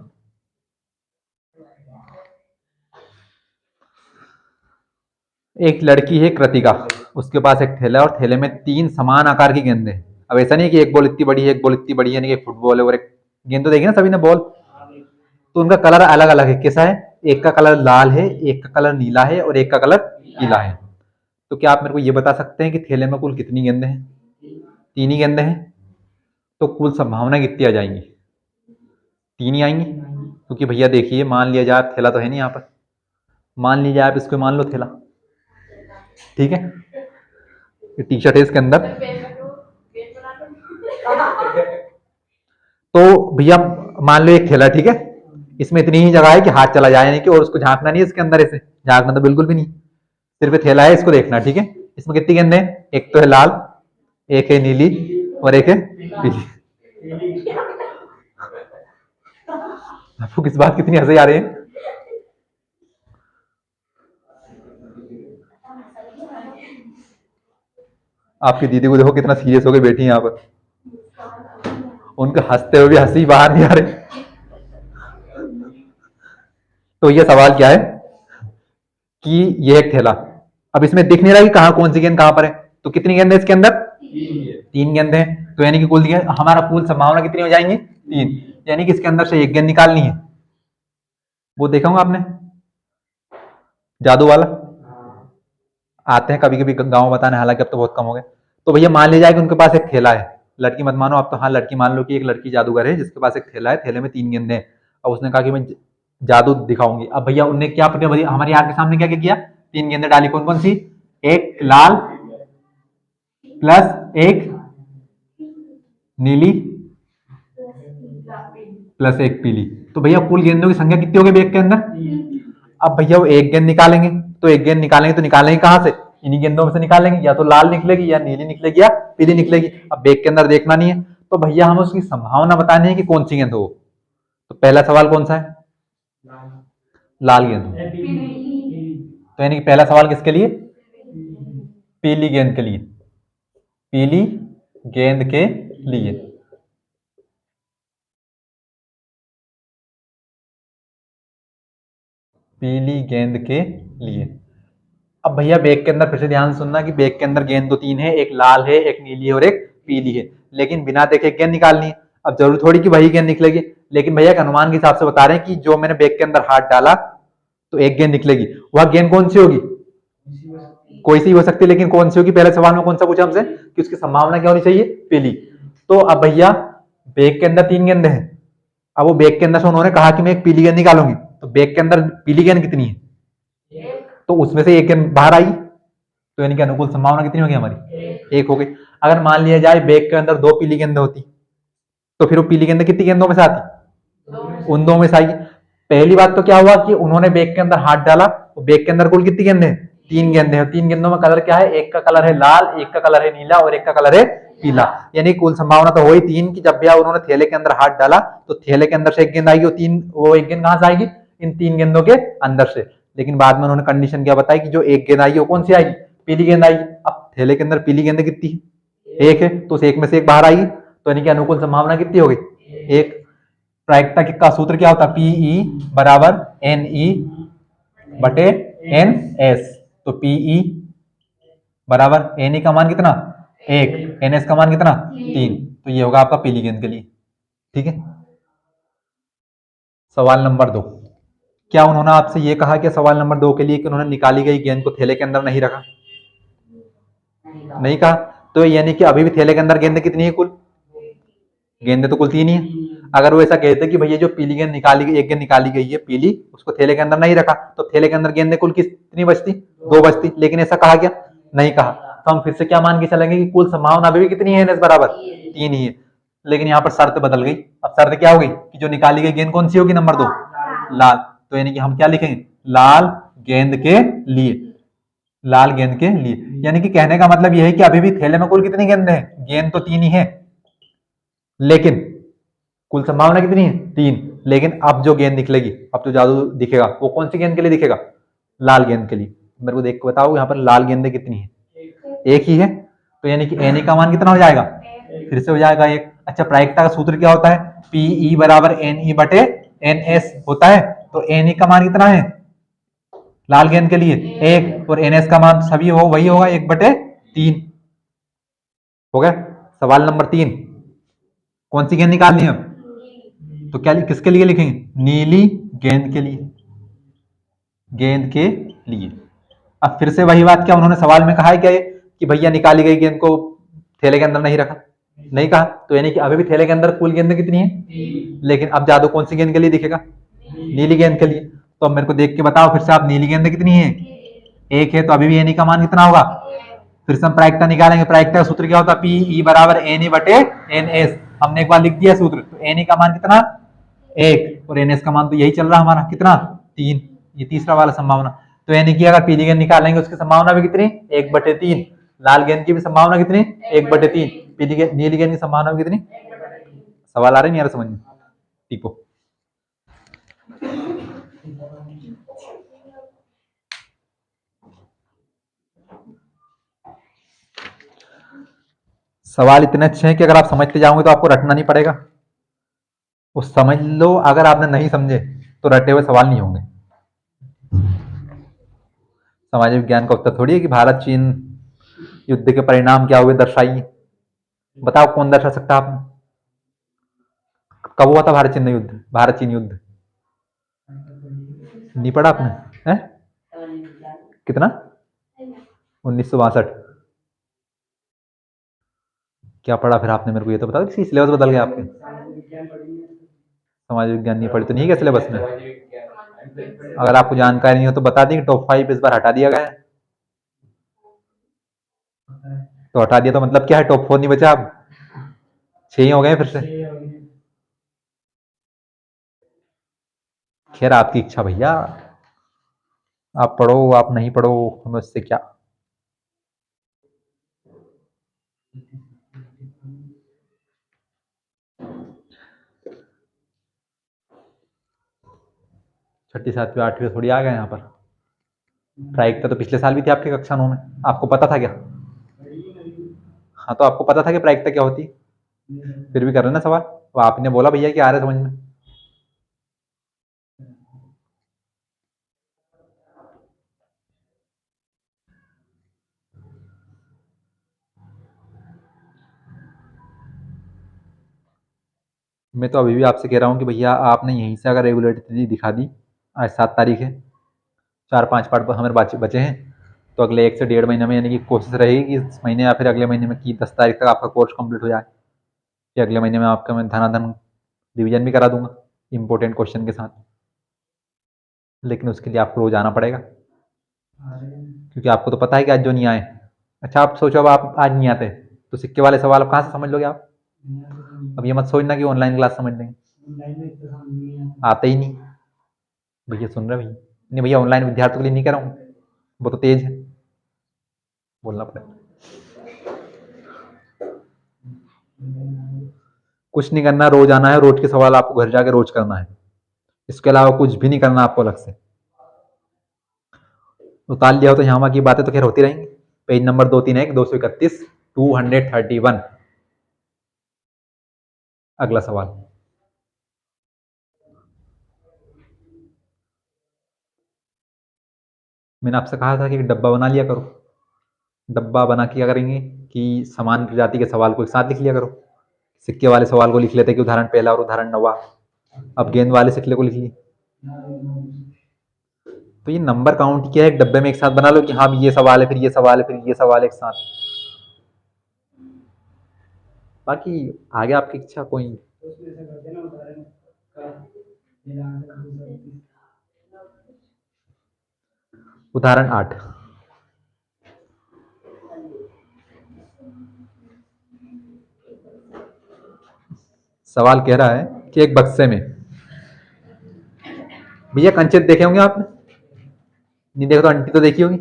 एक लड़की है कृतिका, उसके पास एक थैला और थैले में 3 समान आकार की गेंदें हैं। अब ऐसा नहीं है कि एक बॉल इतनी बड़ी है, एक बॉल इतनी बड़ी है, यानी कि फुटबॉल है और एक गेंद, तो देखी ना सभी ने बॉल, तो उनका कलर अलग अलग है। कैसा है, एक का कलर लाल है, एक का कलर नीला है और एक का कलर पीला है। तो क्या आप मेरे को ये बता सकते हैं कि थैले में कुल कितनी गेंदें हैं? 3 ही गेंदें हैं। तो कुल संभावना कितनी आ जाएंगी? 3 ही आएंगी, क्योंकि भैया देखिए मान लिया जाए थैला तो है नहीं यहाँ पर, मान लीजिए आप इसको मान लो थैला, ठीक है, ये टी शर्ट है इसके अंदर। तो भैया मान लो एक थैला, ठीक है, इसमें इतनी ही जगह है कि हाथ चला जाए, यानी कि और उसको झांकना नहीं है इसके अंदर, ऐसे झांकना तो बिल्कुल भी नहीं, सिर्फ थैला है, इसको देखना, ठीक है। इसमें कितनी गेंदें हैं, एक तो है लाल, एक है नीली और एक है पीली। आपको किस बात कितनी हंसी आ रही है? आपकी दीदी को देखो कितना सीरियस होकर बैठी है यहाँ पर, उनके हंसते हुए भी हंसी बाहर नहीं आ रही। तो ये सवाल क्या है कि ये एक थैला, अब इसमें दिख नहीं रहा कि कहाँ कौन सी गेंद कहां पर है, तो कितनी गेंद है इसके अंदर? 3 गेंदें हैं। तो यानी कि कुल हमारा कुल संभावना कितनी हो जाएंगी? 3, यानी कि इसके अंदर से एक गेंद निकालनी है। वो देखा होगा आपने जादू वाला, आते हैं कभी कभी गाँव बताने, हालांकि अब तो बहुत कम हो गए। तो भैया मान लीजिए कि उनके पास एक थैला है, लड़की मत मानो आप तो, हाँ लड़की मान लो कि एक लड़की जादूगर है जिसके पास एक थैला है, थैले में 3 गेंदें हैं। अब उसने कहा कि मैं जादू दिखाऊंगी। अब भैया उनने क्या हमारे आंख के सामने क्या क्या किया, 3 गेंदें डाली, कौन कौन सी? एक लाल प्लस एक नीली प्लस एक पीली। तो भैया कुल गेंदों की संख्या कितनी हो गई बैग के अंदर? अब भैया वो एक गेंद निकालेंगे, तो एक गेंद निकालेंगे तो निकालेंगे कहां से? इन्हीं गेंदों में से निकालेंगे, या तो लाल निकलेगी या नीली निकलेगी या पीली निकलेगी। अब बैग के अंदर देखना नहीं है, तो भैया हमें उसकी संभावना बतानी है कि कौन सी गेंद हो। तो पहला सवाल कौन सा है? लाल गेंद। तो यानी कि पहला सवाल किसके लिए? पीली गेंद के लिए, पीली गेंद के लिए। पीली गेंद के लिए। अब भैया बैग के अंदर फिर से ध्यान सुनना कि बैग के अंदर गेंद तो 3 है, एक लाल है, एक नीली है और एक पीली है, लेकिन बिना देखे गेंद निकालनी है। अब जरूर थोड़ी कि वही गेंद निकलेगी, लेकिन भैया एक अनुमान के हिसाब से बता रहे हैं कि जो मैंने बैग के अंदर हाथ डाला तो एक गेंद निकलेगी। वह गेंद कौन सी होगी? कोई सी हो सकती है, लेकिन कौन सी होगी? पहले सवाल में कौन सा पूछा हमसे कि उसकी संभावना क्या होनी चाहिए? पीली। तो अब भैया बैग के अंदर 3 गेंदें हैं, अब वो बैग के अंदर से उन्होंने कहा कि मैं एक पीली गेंद निकालूंगी, तो बैग के अंदर पीली गेंद कितनी है? तो उसमें से एक गेंद बाहर आई, तो यानी कि अनुकूल संभावना कितनी होगी हमारी? 1 हो गई। अगर मान लिया जाए बैग के अंदर 2 पीली गेंदें होती, तो फिर वो पीली गेंदें कितनी गेंदों में से आती? उन 2 में से आई। पहली बात तो क्या हुआ कि उन्होंने बैग के अंदर हाथ डाला, तो बैग के अंदर कुल कितनी गेंदें? 3 गेंदें हैं। 3 गेंदों में कलर क्या है? एक का कलर है लाल, एक का कलर है नीला और एक का कलर है पीला। यानी कुल संभावना तो हुई 3 की जब भी उन्होंने थैले के अंदर हाथ डाला तो थैले के अंदर से एक गेंद आएगी, वो एक गेंद कहां से आएगी, इन 3 गेंदों के अंदर से। लेकिन बाद में उन्होंने कंडीशन क्या बताई कि जो एक गेंद आएगी वो कौन सी आएगी, पीली गेंद आएगी। अब थैले के अंदर पीली गेंद कितनी है, एक है, तो उस एक में से एक बाहर आएगी, तो यानी कि अनुकूल संभावना कितनी हो गई, एक। प्रायिकता का सूत्र क्या होता है, पीई बराबर एन ई बटे एन एस। तो पीई बराबर एन ई का मान कितना, एक, एन एस का मान कितना, 3। तो ये होगा आपका पीली गेंद के लिए। ठीक है। सवाल नंबर 2, क्या उन्होंने आपसे ये कहा कि सवाल नंबर 2 के लिए कि उन्होंने निकाली गई गेंद को थैले के अंदर नहीं रखा, नहीं कहा। तो यानी कि अभी भी थैले के अंदर गेंदें कितनी है, कुल गेंदें तो कुल 3 ही है। अगर वो ऐसा कहते कि भैया जो पीली गेंद निकाली गई, एक गेंद निकाली गई है पीली, उसको थैले के अंदर नहीं रखा, तो थैले के अंदर गेंदें कुल कितनी बचती, 2 बचती। लेकिन ऐसा कहा क्या, नहीं कहा। तो हम फिर से क्या मान के चलेंगे कि कुल संभावना अभी भी कितनी है, एनएस बराबर 3 ही है। लेकिन यहाँ पर शर्त बदल गई। अब शर्त क्या हो गई कि जो निकाली गई गेंद कौन सी होगी, नंबर 2 लाल। तो यानी कि हम क्या लिखेंगे, लाल गेंद के लिए, लाल गेंद के लिए। यानी कि कहने का मतलब यह है कि अभी भी थैले में कुल कितनी गेंद है, गेंद तो 3 ही है, लेकिन कुल संभावना कितनी है, 3। लेकिन अब जो गेंद निकलेगी, अब जो जादू दिखेगा वो कौन सी गेंद के लिए दिखेगा, लाल गेंद के लिए। मेरे को देख के बताओ यहाँ पर लाल गेंदें कितनी है, एक ही है। तो यानी कि एन का मान कितना हो जाएगा, फिर से हो जाएगा एक। अच्छा, प्रायिकता का सूत्र क्या होता है, पीई बराबर एन ई बटे एन एस होता है। तो एन का मान कितना है लाल गेंद के लिए, एक, और एन एस का मान सभी हो वही होगा, 1/3 हो गया। सवाल नंबर 3, कौन सी गेंद निकालनी है, तो क्या किसके लिए लिखेंगे, नीली गेंद के लिए, गेंद के लिए। अब फिर से वही बात, क्या उन्होंने सवाल में कहा है क्या कि भैया निकाली गई गेंद को थैले के अंदर नहीं रखा, नहीं कहा। तो यानी कि अभी भी थैले के अंदर कुल गेंद कितनी है, लेकिन अब जादू कौन सी गेंद के लिए दिखेगा, नीली गेंद के लिए। तो अब मेरे को देख के बताओ फिर से आप, नीली गेंद कितनी है, एक है। तो अभी भी एन का मान कितना होगा, फिर से हम प्रायिकता निकालेंगे। प्रायिकता का सूत्र क्या होता है, पी बराबर एन ई बटे एन एस। हमने एक बार लिख दिया सूत्र। तो एन का मान कितना, एक, और एन एस का मान तो यही चल रहा हमारा कितना, 3। ये तीसरा वाला संभावना। तो यानी कि अगर पीली गेंद निकालेंगे उसकी संभावना भी कितनी, 1/3। लाल गेंद की भी संभावना कितनी, 1/3। पीली गेंद, नीली गेंद की संभावना भी कितनी। सवाल आ रहे नहीं यार समझ में, ठीक हो। सवाल इतने अच्छे हैं कि अगर आप समझते जाओगे तो आपको रटना नहीं पड़ेगा। वो समझ लो, अगर आपने नहीं समझे तो रटे हुए सवाल नहीं होंगे। सामाजिक विज्ञान का उत्तर थोड़ी है कि भारत चीन युद्ध के परिणाम क्या हुए, दर्शाइए। बताओ कौन दर्शा सकता है आपने, कब हुआ था भारत चीन युद्ध, नहीं पढ़ा आपने, है कितना, 1962। क्या पढ़ा फिर आपने, मेरे को ये तो बताओ, किसी सिलेबस बदल गया आपके, समाज विज्ञान नहीं पढ़ी तो नहीं है सिलेबस में। अगर आपको जानकारी नहीं हो तो बता दें कि टॉप 5 इस बार हटा दिया गया है। तो हटा दिया तो मतलब क्या है, टॉप 4 नहीं बचा, अब 6 ही हो गए फिर से। खैर आपकी इच्छा भैया, आप पढ़ो आप नहीं पढ़ो हमें उससे क्या। छठी सातवीं आठवीं थोड़ी आ गए यहाँ पर। प्रायिकता तो पिछले साल भी थी आपकी कक्षा 9 में, आपको पता था क्या, हाँ तो आपको पता था कि प्रायिकता क्या होती, फिर भी कर रहे ना सवाल। तो आपने बोला भैया कि आ रहे समझ में। मैं तो अभी भी आपसे कह रहा हूँ कि भैया आपने यहीं से अगर रेगुलरिटी दिखा दी, आज 7 तारीख है, 4-5 पार्ट हमारे बचे हैं, तो अगले 1 से 1.5 महीने में, यानी कि कोशिश रहेगी कि इस महीने या फिर अगले महीने में, कि 10 तारीख तक आपका कोर्स कंप्लीट हो जाए, कि अगले महीने में आपका मैं धनाधन रिवीजन भी करा दूंगा इंपॉर्टेंट क्वेश्चन के साथ। लेकिन उसके लिए आपको रोज आना पड़ेगा, क्योंकि आपको तो पता है कि आज जो नहीं आए। अच्छा आप सोचो, अब आप आज नहीं आते तो सिक्के वाले सवाल आप कहाँ से समझ लोगे आप। अब ये मत सोचना कि ऑनलाइन क्लास समझ लेंगे, आते ही नहीं। भैया सुन रहे भैया, नहीं भैया ऑनलाइन विद्यार्थियों के लिए नहीं कह रहा हूँ, वो तो तेज है, बोलना पड़ेगा। कुछ नहीं करना, रोज आना है, रोज के सवाल आपको घर जाके रोज करना है, इसके अलावा कुछ भी नहीं करना आपको अलग से। उतार लिया हो तो यहाँ की बातें तो खैर होती रहेंगी। Page number 231 231 231। अगला सवाल, मैंने आपसे कहा था कि डब्बा बना लिया करो। डब्बा बना के क्या करेंगे कि समान प्रजाति के सवाल को एक साथ लिख लिया करो। सिक्के वाले सवाल को लिख लेते कि उदाहरण पहला और उदाहरण नवा। अब गेंद वाले सिक्के को लिख लिए। तो ये नंबर काउंट किया है, एक डब्बे में एक साथ बना लो कि हाँ ये सवाल है, फिर ये सवाल है, फिर ये सवाल एक साथ। बाकी आगे आपकी इच्छा कोई। उदाहरण 8, सवाल कह रहा है कि एक बक्से में, भैया कंचे देखे होंगे आपने, नहीं देखो तो अंटी तो देखी होगी,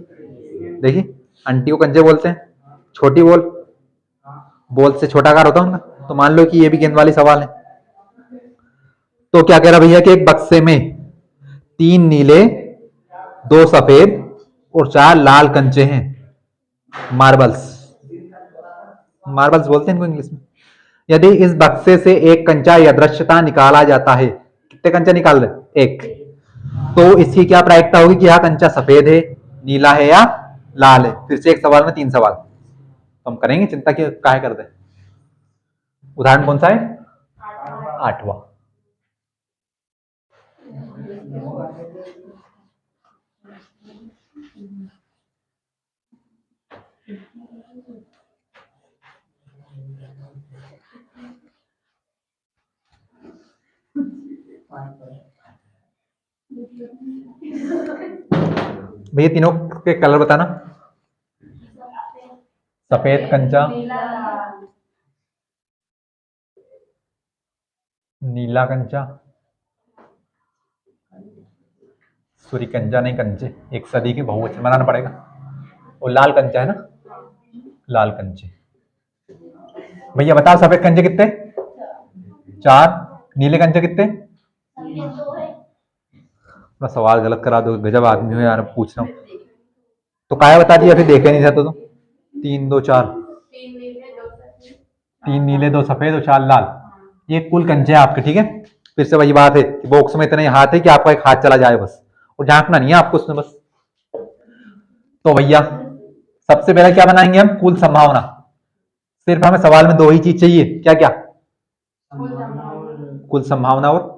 देखी अंटी को कंचे बोलते हैं। छोटी बॉल से छोटा आकार होता है उनका। तो मान लो कि ये भी गेंद वाली सवाल है। तो क्या कह रहा भैया कि एक बक्से में 3 नीले, 2 सफेद और 4 लाल कंचे हैं, मार्बल्स। मार्बल्स बोलते हैं इनको इंग्लिश में। यदि इस बक्से से एक कंचा यादृच्छता निकाला जाता है, कितने कंचा निकाल रहे? एक। तो इसकी क्या प्रायिकता होगी कि यह कंचा सफेद है, नीला है या लाल है? फिर से एक सवाल में 3 सवाल तो हम करेंगे, चिंता की काहे कर दे। उदाहरण कौन सा है? 8वां। भैया तीनों के कलर बताना। सफेद कंचा, नीला कंचा, सूर्य कंचा नहीं कंचे, एक सदी के बहुवचन बनाना पड़ेगा, और लाल कंचा है ना, लाल कंचे। भैया बताओ सफेद कंचे कितने? 4। नीले कंचे कितने? अपना सवाल गलत करा दो, गजब आदमी हो यार, पूछ रहा हूँ तो काहे बता दिया, फिर देखे नहीं था तो 3 2 4, 3 नीले 2 सफेद और 4 लाल, ये कुल कंचे आपके। ठीक है, फिर से वही बात है कि बॉक्स में इतने हाथ है कि आपका एक हाथ चला जाए बस, और झांकना नहीं है आपको उसमें बस। तो भैया सबसे पहले क्या बनाएंगे हम? कुल संभावना। सिर्फ हमें सवाल में 2 ही चीज चाहिए, क्या क्या? कुल संभावना और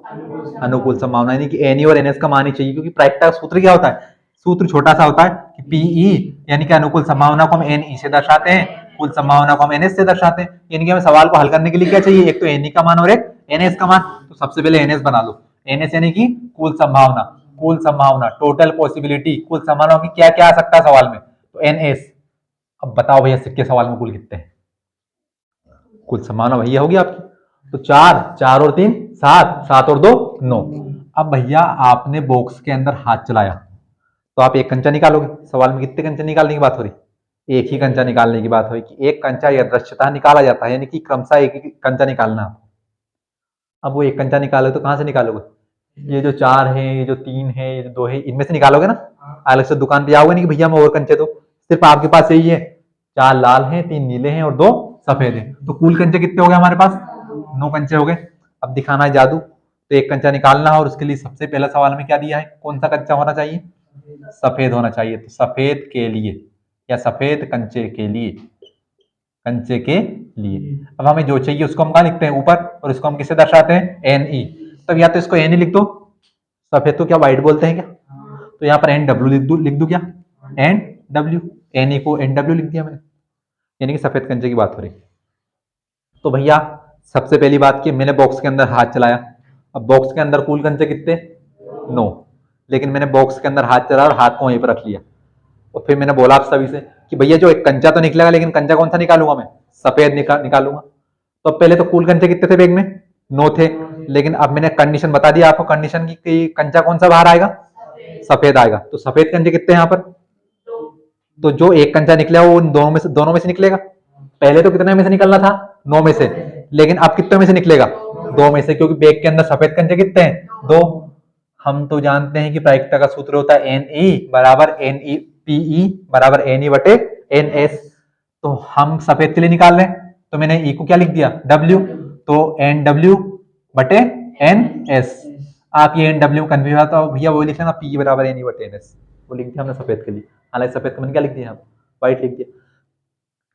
अनुकूल संभावना, यानी कि एनई और एनएस का मान ही चाहिए, क्योंकि प्रायिकता का सूत्र क्या होता है? सूत्र छोटा सा होता है कि पीई, यानी कि अनुकूल संभावना को हम एनई से दर्शाते हैं, कुल संभावना को हम एनएस से दर्शाते हैं। यानी कि हमें सवाल को हल करने के लिए क्या चाहिए? एक तो एनई का मान और एक एनएस का मान। तो सबसे पहले एनएस बना लो। एनएस यानी कि कुल संभावना, कुल संभावना टोटल पॉसिबिलिटी, कुल संभावना की क्या क्या आ सकता है सवाल में, तो एनएस। अब बताओ भैया सिक्के सवाल में कुल कितने हैं? कुल संभावना भैया होगी आपकी तो 4, 4 और 3 7, 7 और 2 9। अब भैया आपने बॉक्स के अंदर हाथ चलाया तो आप एक कंचा निकालोगे। सवाल में कितने कंचे निकालने की बात हो रही? एक ही कंचा निकालने की बात हो रही कि एक कंचा यादृच्छता निकाला जाता है, यानी कि क्रमशः एक ही कंचा निकालना है। अब वो एक कंचा निकालोगे तो कहां से निकालोगे? ये जो 4 है, ये जो 3 है, ये जो 2 है, इनमें से निकालोगे ना। अलग से दुकान पे आओगे नहीं कि भैया मैं और कंचे दो, सिर्फ आपके पास यही है, 4 लाल हैं, 3 नीले हैं और 2 सफेद हैं। तो कुल कंचे कितने हो गए हमारे पास? 9 कंचे हो गए। अब दिखाना है जादू, तो एक कंचा निकालना है, और उसके लिए सबसे पहला सवाल में क्या दिया है? कौन सा कंचा होना चाहिए? सफेद होना चाहिए। तो सफेद के लिए या सफेद कंचे के लिए, कंचे के लिए। अब हमें जो चाहिए उसको हम कहा लिखते हैं? ऊपर। और इसको हम किससे दर्शाते हैं? N E. तब या तो इसको एन ई लिख दो, सफेद तो क्या व्हाइट बोलते हैं क्या, तो यहाँ पर एन डब्ल्यू लिख दू क्या? एन डब्ल्यू, एन ई को एन डब्ल्यू लिख दिया मैंने, यानी कि सफेद कंचे की बात हो रही। तो भैया सबसे पहली बात की, मैंने बॉक्स के अंदर हाथ चलाया। अब बॉक्स के अंदर कुल कंचे कितने? 9। लेकिन मैंने बॉक्स के अंदर हाथ चलाया और हाथ को वहीं पर रख लिया, और फिर मैंने बोला आप सभी से कि भैया जो एक कंचा तो निकलेगा, लेकिन कंचा कौन सा निकालूंगा मैं? सफेद निकालूंगा। तो अब पहले तो कुल कंचे कितने थे बैग में? 9 थे। लेकिन अब मैंने कंडीशन बता दिया आपको, कंडीशन की कि कंचा कौन सा बाहर आएगा? सफेद आएगा। तो सफेद कंचे कितने हैं यहाँ पर? तो जो एक कंचा निकला वो दोनों में से निकलेगा। पहले तो कितने में से निकलना था? 9 में से। लेकिन अब कितने में से निकलेगा? दो में से, क्योंकि बैग के अंदर सफेद कंचे कितने हैं? दो। हम तो जानते हैं कि प्रायिकता का सूत्र होता है एन ई बराबर एन ई पी ई बराबर एन ई बटे एन एस। तो हम सफेद के लिए निकाल रहे हैं, तो मैंने ई को क्या लिख दिया? डब्ल्यू। तो एन डब्ल्यू बटे एन एस। आप ये एन डब्ल्यू कन्फ्यूज आता हो भैया, वो लिख लेना पी बराबर एन ई बटे एन एस, वो लिख दिया हमने सफेद के लिए। हालांकि सफेद का मैंने क्या लिख दिया? व्हाइट लिख दिया।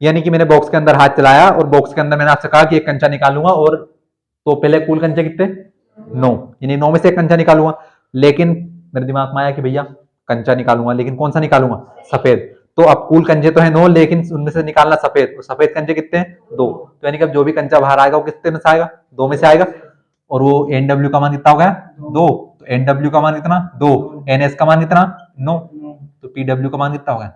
यानी कि मैंने बॉक्स के अंदर हाथ चलाया और बॉक्स के अंदर मैंने आपसे कहा कि एक कंचा निकालूंगा, और तो पहले कुल कंचे कितने? 9, यानी 9 में से एक कंचा निकालूंगा। लेकिन मेरे दिमाग में आया कि भैया कंचा निकालूंगा, लेकिन कौन सा निकालूंगा? सफेद। तो अब कुल कंचे तो है 9, लेकिन उनमें से निकालना सफेद, तो सफेद कंचे कितने हैं? 2। तो यानी कि अब जो भी कंचा बाहर आएगा वो कितने में से आएगा? 2 में से आएगा। और वो एन डब्ल्यू का मान कितना हो गया? 2। तो एन डब्ल्यू का मान कितना? 2। एन एस का मान कितना? 9। तो पी डब्ल्यू का मान कितना हो गया?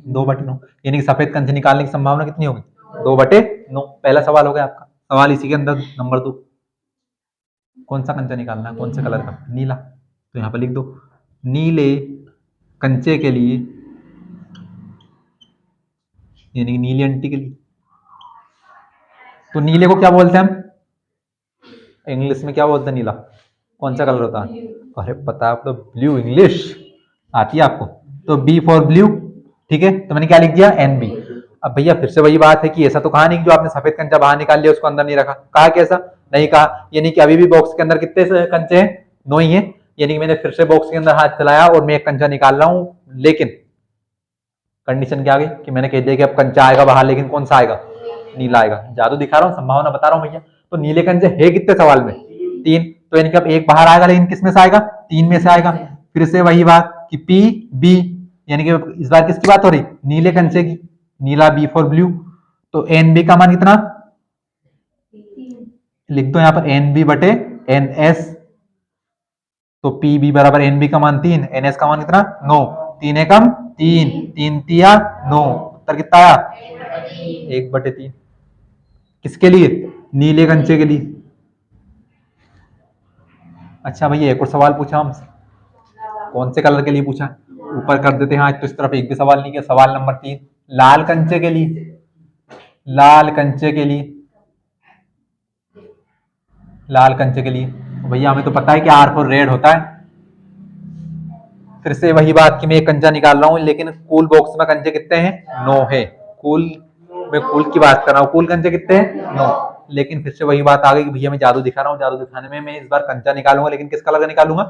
2/9। यानी कि सफेद कंचे निकालने की संभावना कितनी होगी? 2/9। पहला सवाल हो गया आपका। सवाल इसी के अंदर नंबर 2। कौन सा कंचा निकालना है? कौन से कलर का? नीला। तो यहाँ पर लिख दो नीले कंचे के लिए, यानी कि नीली अंटी के लिए। तो नीले को क्या बोलते हैं हम? इंग्लिश में क्या बोलते हैं नीला? कौन सा कलर होता है? अरे पता है आप तो, ब्लू। इंग्लिश आती है आपको? तो बी फॉर ब्लू। ठीक है, तो मैंने क्या लिख दिया? N B. अब भैया फिर से वही बात है कि ऐसा तो कहा नहीं कि जो आपने सफेद कंचा बाहर निकाल लिया उसको अंदर नहीं रखा। कहा कैसा? नहीं कहा। यानी कि अभी भी बॉक्स के अंदर कितने कंचे हैं? 9 ही है। यानी कि मैंने फिर से बॉक्स के अंदर हाथ चलाया और मैं एक कंचा निकाल रहा हूं, लेकिन कंडीशन क्या आ गई कि मैंने कह दिया कि अब कंचा आएगा बाहर, लेकिन कौन सा आएगा? नीला आएगा। जादू दिखा रहा हूँ, संभावना बता रहा हूँ भैया। तो नीले कंचे है कितने सवाल में? 3। तो यानी कि अब एक बाहर आएगा, लेकिन किस में से आएगा? 3 में से आएगा। फिर से वही बात कि पी बी, यानी कि इस बार किसकी बात हो रही? नीले कंचे की। नीला बी फॉर ब्लू। तो एन बी का मान कितना? लिख दो यहाँ पर एन बी बटे एन एस। तो पी बी बराबर एन बी का मान 3, एन एस का मान कितना? 9। 3 एकम 3, 3 तिया 9। उत्तर कितना आया? 1/3। किसके लिए? नीले कंचे के लिए। अच्छा भैया एक और सवाल पूछा हमसे। कौन से कलर के लिए पूछा? ऊपर कर देते हैं। आज तो इस तरफ एक भी सवाल नहीं किया। सवाल नंबर 3, लाल कंचे के लिए। लाल कंचे के लिए, लाल कंचे के लिए भैया हमें तो पता है कि आर फॉर रेड होता है। फिर से वही बात कि मैं एक कंचा निकाल रहा हूं, लेकिन कूल बॉक्स में कंचे कितने हैं? 9 है। कूल, मैं कूल की बात कर रहा हूँ। कूल कंचे कितने हैं? 9। लेकिन फिर से वही बात आ गई कि भैया मैं जादू दिखा रहा हूँ। जादू दिखाने में मैं इस बार कंचा निकालूंगा, लेकिन किस कलर का निकालूंगा?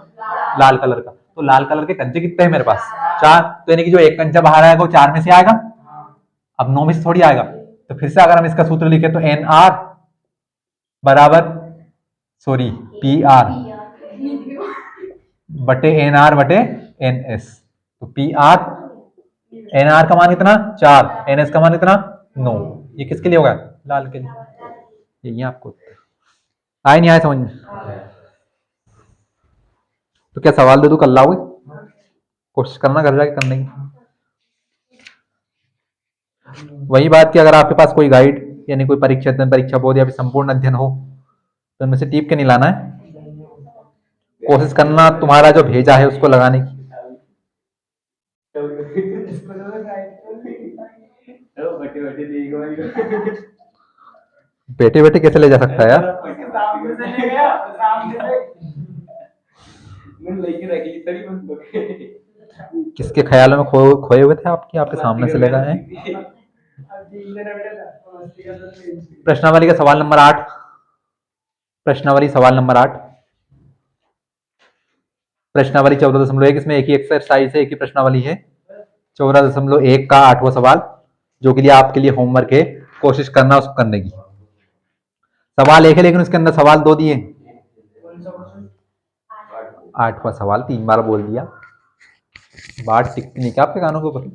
लाल कलर का। तो लाल कलर के कंचे कितने हैं मेरे पास? 4। तो यानी कि जो एक कंचा बाहर आएगा वो 4 में से आएगा। अब 9 में से थोड़ी आएगा। तो फिर से अगर हम इसका सूत्र लिखे तो एन आर बराबर, सॉरी, पी आर बटे एन आर बटे एन एस। तो पी आर, एन आर का मान कितना? 4। एन एस का मान कितना? 9। ये किसके लिए होगा? लाल के लिए। ये आपको आए नहीं आए समझ में? तो क्या सवाल दे दूं, कर लाओगे? कोशिश करना घर जाके करने की। वही बात कि अगर आपके पास कोई गाइड, यानी कोई परीक्षा परीक्षा बोर्ड या फिर संपूर्ण अध्ययन हो, तो इनमें से टीप के नहीं लाना है। कोशिश करना तुम्हारा जो भेजा है उसको लगाने की। बेटे बेटे कैसे ले जा सकता है यार? किसके ख्यालों में खोए हुए थे आपके? आपके सामने से लगा है। प्रश्नावली का सवाल नंबर 8। प्रश्नावली सवाल नंबर 8। प्रश्नावली 14.1। इसमें एक ही एक्सरसाइज है, एक ही प्रश्नावली है। 14.1 का 8वां सवाल, जो के लिए आपके लिए होमवर्क है। कोशिश करना उसको करने की। सवाल एक है, लेकिन उसके अंदर सवाल 2 दिए। 8वां सवाल 3 बार बोल दिया। बात टिकती नहीं क्या आपके कानों के ऊपर?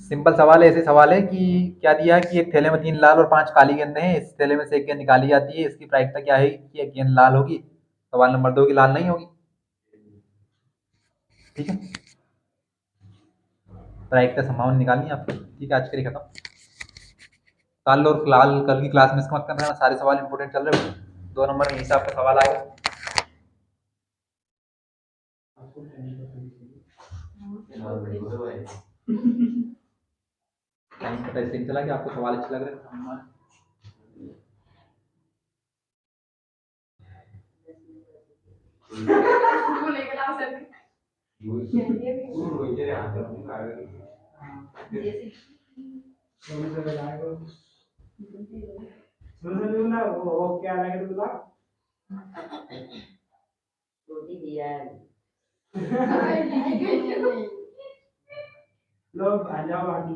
सिंपल सवाल है। ऐसे सवाल है कि क्या दिया है कि एक थैले में 3 लाल और 5 काली गेंदें हैं। इस थैले में से एक गेंद निकाली जाती है। इसकी प्रायिकता क्या है कि एक गेंद लाल होगी? सवाल नंबर 2 की लाल नहीं होगी। ठीक है, प्रायिकता संभावना निकालनी है आपको। ठीक है, आज के लिए खत्म। कल और कल की क्लास में इसका मत करना, सारे सवाल इंपोर्टेंट चल रहे हैं। 2 नंबर में हिसाब का सवाल आएगा। टाइम पता इसलिए चला कि आपको सवाल अच्छे लग रहे थे। वो क्या लगे तुला रोटी दिया लो आ जाओ बाकी